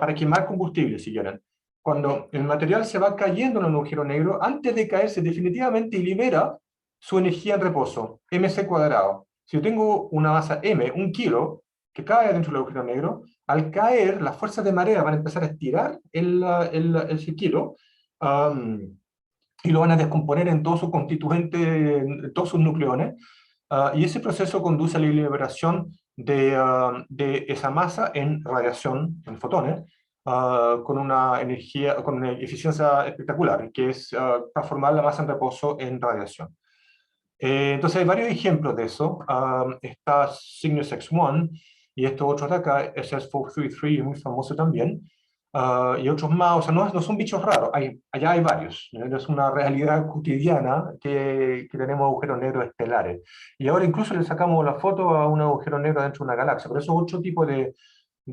Speaker 1: para quemar combustible, si quieren. Cuando el material se va cayendo en un agujero negro, antes de caerse definitivamente libera su energía en reposo, mc². Si yo tengo una masa m, 1 kilo, que cae dentro del agujero negro, al caer, las fuerzas de marea van a empezar a estirar ese kilo, y lo van a descomponer en todos sus constituyentes, en todos sus nucleones, y ese proceso conduce a la liberación de esa masa en radiación, en fotones, con una energía, con una eficiencia espectacular, que es transformar la masa en reposo en radiación. Entonces hay varios ejemplos de eso. Está Cygnus X1 y estos otros de acá, SS433, es muy famoso también. Y otros más, o sea, no son bichos raros, allá hay varios. Es una realidad cotidiana que tenemos agujeros negros estelares. Y ahora incluso le sacamos la foto a un agujero negro dentro de una galaxia. Pero eso es otro tipo de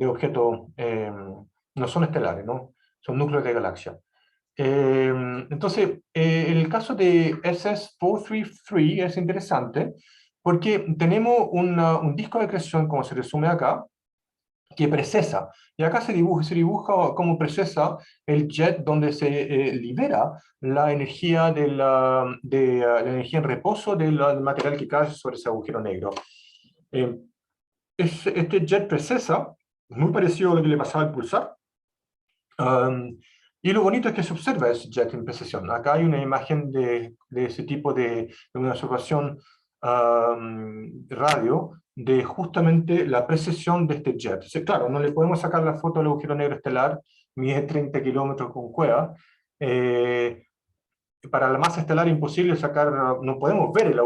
Speaker 1: objetos, no son estelares, ¿no? Son núcleos de galaxia. Entonces, el caso de SS433 es interesante porque tenemos un disco de acreción, como se resume acá, que precesa. Y acá se dibuja cómo precesa el jet donde se libera la energía, la energía en reposo del material que cae sobre ese agujero negro. Este jet precesa, muy parecido a lo que le pasaba al pulsar. Y lo bonito es que se observa ese jet en precesión. Acá hay una imagen de ese tipo de una observación radio de justamente la precesión de este jet. Entonces, claro, no le podemos sacar la foto al agujero negro estelar, mide 30 kilómetros con cueva. Para la masa estelar imposible sacar, no podemos ver el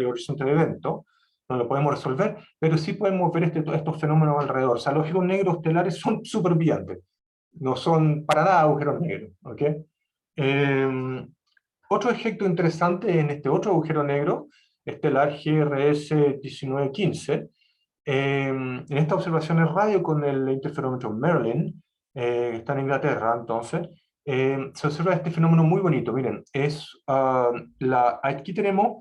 Speaker 1: horizonte de evento, no lo podemos resolver, pero sí podemos ver estos fenómenos alrededor. O sea, los agujeros negros estelares son súper brillantes. No son para nada agujeros negros. ¿Okay? Otro ejemplo interesante en este otro agujero negro, estelar GRS 1915. En estas observaciones radio con el interferómetro Merlin, que está en Inglaterra, entonces, se observa este fenómeno muy bonito. Miren, aquí tenemos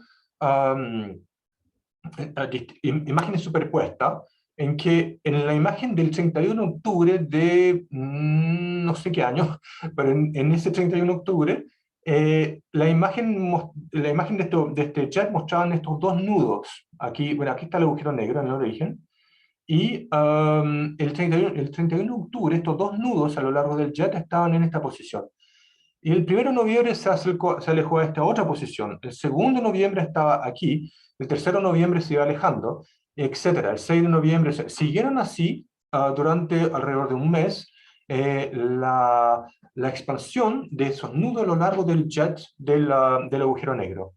Speaker 1: imágenes superpuestas, en que en la imagen del 31 de octubre de no sé qué año, pero en ese 31 de octubre, la imagen de este jet mostraban estos dos nudos. Aquí, bueno, aquí está el agujero negro en el origen. Y el 31 de octubre, estos dos nudos a lo largo del jet estaban en esta posición. Y el 1 de noviembre se alejó a esta otra posición. El 2 de noviembre estaba aquí. El 3 de noviembre se iba alejando, etc. El 6 de noviembre siguieron así durante alrededor de un mes la expansión de esos nudos a lo largo del jet del agujero negro.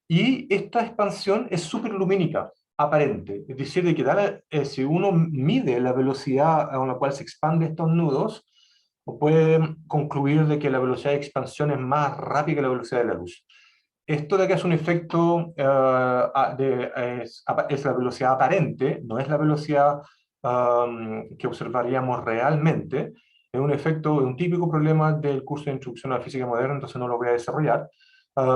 Speaker 1: Y esta expansión es superlumínica, aparente. Es decir, de que si uno mide la velocidad a la cual se expanden estos nudos, puede concluir de que la velocidad de expansión es más rápida que la velocidad de la luz. Esto de que es un efecto, es la velocidad aparente, no es la velocidad que observaríamos realmente. Es un efecto, un típico problema del curso de Introducción a la Física Moderna, entonces no lo voy a desarrollar.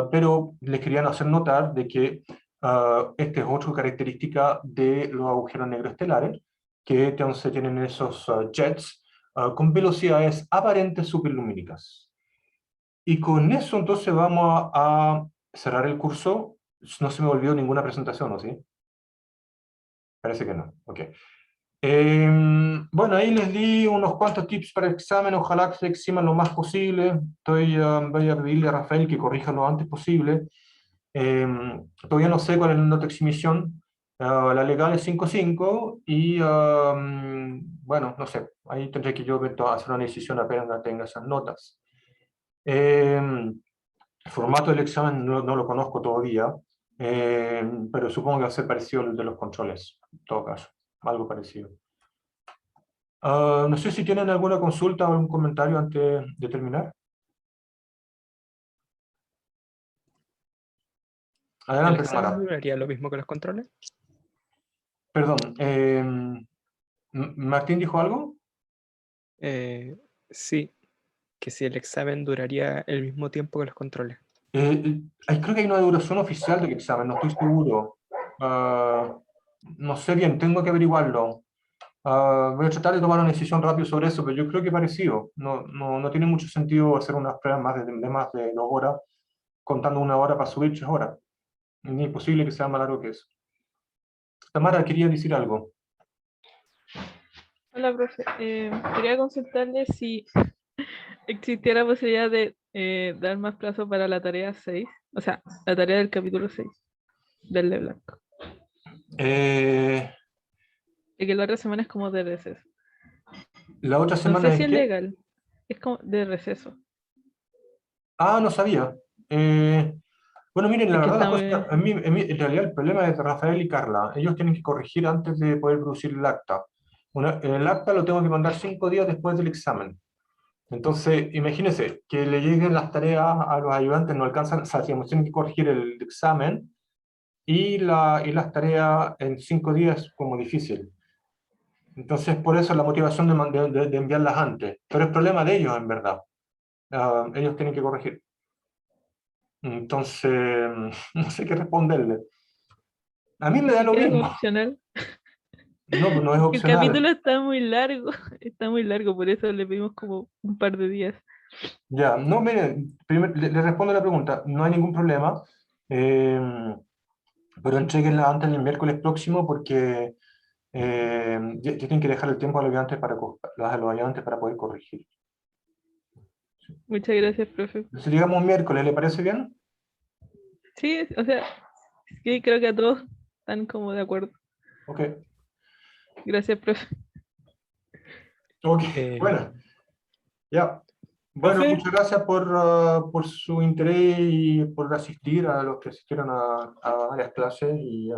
Speaker 1: Pero les quería hacer notar de que Esta es otra característica de los agujeros negros estelares, que entonces tienen esos jets con velocidades aparentes superlumínicas. Y con eso entonces vamos a cerrar el curso. No se me olvidó ninguna presentación, ¿o sí? Parece que no. Ok. Bueno, ahí les di unos cuantos tips para el examen. Ojalá que se eximan lo más posible. Voy a pedirle a Rafael que corrija lo antes posible. Todavía no sé cuál es la nota de exhibición. La legal es 5.5 y bueno, no sé. Ahí tendré que yo hacer una decisión apenas tenga esas notas. El formato del examen no lo conozco todavía, pero supongo que va a ser parecido al de los controles, en todo caso, algo parecido. No sé si tienen alguna consulta o algún comentario antes de terminar.
Speaker 8: ¿El
Speaker 1: Adelante,
Speaker 8: examen
Speaker 1: Mara.
Speaker 8: duraría lo mismo que los controles?
Speaker 1: Perdón, ¿Martín dijo algo?
Speaker 8: Sí, que si el examen duraría el mismo tiempo que los controles.
Speaker 1: Creo que hay una duración oficial del examen, no estoy seguro. No sé bien, tengo que averiguarlo. Voy a tratar de tomar una decisión rápido sobre eso, pero yo creo que es parecido. No tiene mucho sentido hacer unas pruebas de más de 2 horas, contando 1 hora para subir 3 horas. Es imposible que sea más largo que eso. Tamara, quería decir algo.
Speaker 10: Hola, profe. Quería consultarle si existiera la posibilidad de dar más plazo para la tarea 6, o sea, la tarea del capítulo 6 del de blanco.
Speaker 1: Eh,
Speaker 10: Y que la otra semana es como de receso.
Speaker 1: ¿La otra
Speaker 10: No
Speaker 1: semana
Speaker 10: sé si
Speaker 1: es
Speaker 10: es
Speaker 1: qué?
Speaker 10: legal, es como de receso.
Speaker 1: Ah, no sabía. Bueno, miren, la
Speaker 10: Es que
Speaker 1: verdad,
Speaker 10: está muy...
Speaker 1: en realidad el problema es de Rafael y Carla. Ellos tienen que corregir antes de poder producir el acta. El acta lo tengo que mandar 5 días después del examen. Entonces, imagínense que le lleguen las tareas a los ayudantes, no alcanzan, o sea, digamos, tienen que corregir el examen y las tareas en 5 días es como difícil. Entonces, por eso la motivación de enviarlas antes. Pero es problema de ellos, en verdad. Ellos tienen que corregir. Entonces, no sé qué responderle. A mí me da
Speaker 10: Si
Speaker 1: lo
Speaker 10: quieres
Speaker 1: mismo.
Speaker 10: opcional.
Speaker 1: No, pues no es
Speaker 10: El
Speaker 1: opcional.
Speaker 10: capítulo está muy largo, está muy largo, por eso le pedimos como un par de días.
Speaker 1: Ya, no, mire, le respondo la pregunta. No hay ningún problema. Pero entreguenla antes del miércoles próximo porque tienen que dejar el tiempo a los ayudantes para poder corregir.
Speaker 10: Muchas gracias, profe.
Speaker 1: Si digamos miércoles, ¿le parece bien?
Speaker 10: Sí, o sea, sí, creo que a todos están como de acuerdo.
Speaker 1: Ok.
Speaker 10: Gracias, profe.
Speaker 1: Ok,
Speaker 8: Eh,
Speaker 1: bueno. Ya. Bueno,
Speaker 4: Profe,
Speaker 1: muchas gracias por su interés y por asistir a los que asistieron a varias clases y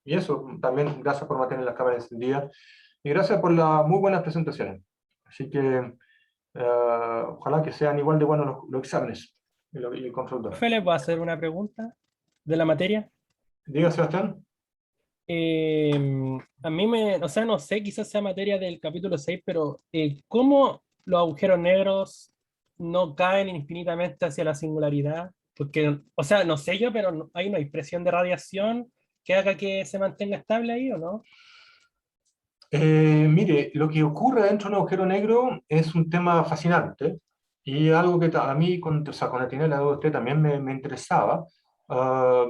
Speaker 1: eso, también gracias por mantener las cámaras encendidas y gracias por las muy buenas presentaciones. Así que ojalá que sean igual de buenos los exámenes y el control 2.
Speaker 4: ¿le puedo hacer una pregunta de la materia?
Speaker 1: Diga, Sebastián.
Speaker 4: A mí o sea, no sé, quizás sea materia del capítulo 6, pero ¿cómo los agujeros negros no caen infinitamente hacia la singularidad? Porque, o sea, no sé yo, pero ahí no hay presión de radiación que haga que se mantenga estable ahí, ¿o no?
Speaker 1: Mire, lo que ocurre dentro de un agujero negro es un tema fascinante y algo que a mí, o sea, cuando tenía la duda de usted también me interesaba. Ah,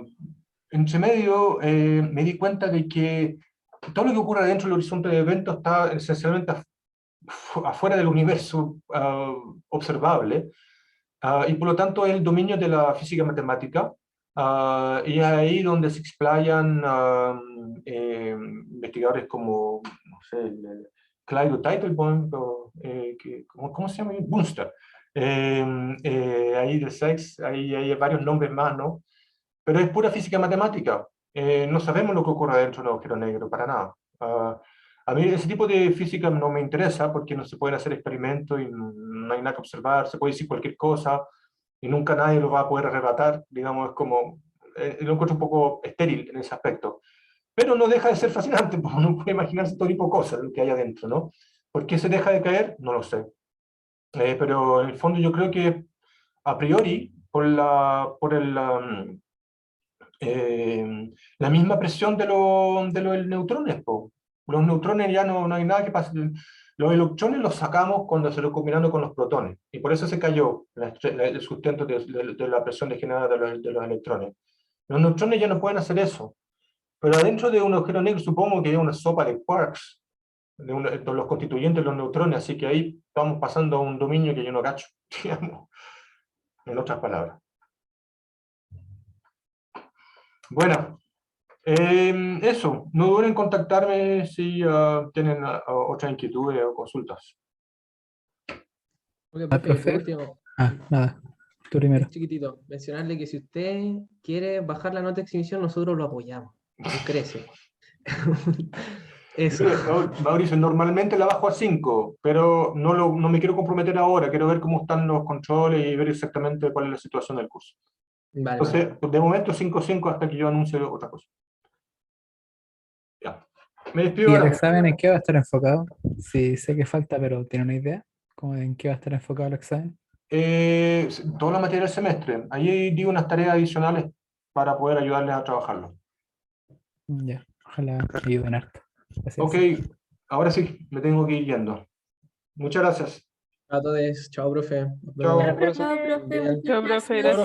Speaker 1: Entre medio, me di cuenta de que todo lo que ocurre dentro del horizonte de eventos está esencialmente afuera del universo observable, y por lo tanto es el dominio de la física matemática, y es ahí donde se explayan investigadores como, no sé, Clyde Teitelbaum, ¿cómo se llama? Bunster. Ahí de Seix, ahí hay varios nombres más, ¿no? Pero es pura física matemática. No sabemos lo que ocurre dentro del agujero negro, para nada. A mí ese tipo de física no me interesa porque no se pueden hacer experimentos y no hay nada que observar, se puede decir cualquier cosa y nunca nadie lo va a poder arrebatar, digamos, es como, lo encuentro un poco estéril en ese aspecto. Pero no deja de ser fascinante, porque uno puede imaginarse todo tipo de cosas lo que hay adentro, ¿no? ¿Por qué se deja de caer? No lo sé. Pero en el fondo yo creo que a priori, por la misma presión de los neutrones, po. Los neutrones ya no hay nada que pase. Los electrones los sacamos cuando se lo combinando con los protones, y por eso se cayó el sustento de la presión degenerada de los electrones. Los neutrones ya no pueden hacer eso, pero adentro de un agujero negro supongo que hay una sopa de quarks, de los constituyentes de los neutrones, así que ahí estamos pasando a un dominio que yo no cacho, digamos, en otras palabras. Bueno, eso, no duden en contactarme si tienen otras inquietudes o consultas.
Speaker 5: Ok, profe, por último,
Speaker 2: Nada, tú primero.
Speaker 5: chiquitito, mencionarle que si usted quiere bajar la nota de exhibición, nosotros lo apoyamos. Crece. Eso.
Speaker 1: Mauricio, normalmente la bajo a 5, pero no me quiero comprometer ahora, quiero ver cómo están los controles y ver exactamente cuál es la situación del curso.
Speaker 5: Vale,
Speaker 1: Entonces, de momento 5-5 hasta que yo anuncie otra cosa. Ya. Me despido
Speaker 2: ¿Y el
Speaker 1: ahora.
Speaker 2: examen en qué va a estar enfocado? Sí, sé que falta, pero ¿tiene una idea? ¿Cómo en qué va a estar enfocado el examen?
Speaker 1: Toda la materia del semestre. Ahí di unas tareas adicionales para poder ayudarles a trabajarlo.
Speaker 2: Ya, ojalá ayuden harto. Gracias.
Speaker 1: Ok, ahora sí, me tengo que ir yendo. Muchas gracias.
Speaker 5: a todos. Chao, profe. Nos
Speaker 1: Chao.
Speaker 5: vemos.
Speaker 10: Chao, profe.
Speaker 5: Bien.
Speaker 10: Chao, profe.
Speaker 4: Chao,
Speaker 10: Gracias.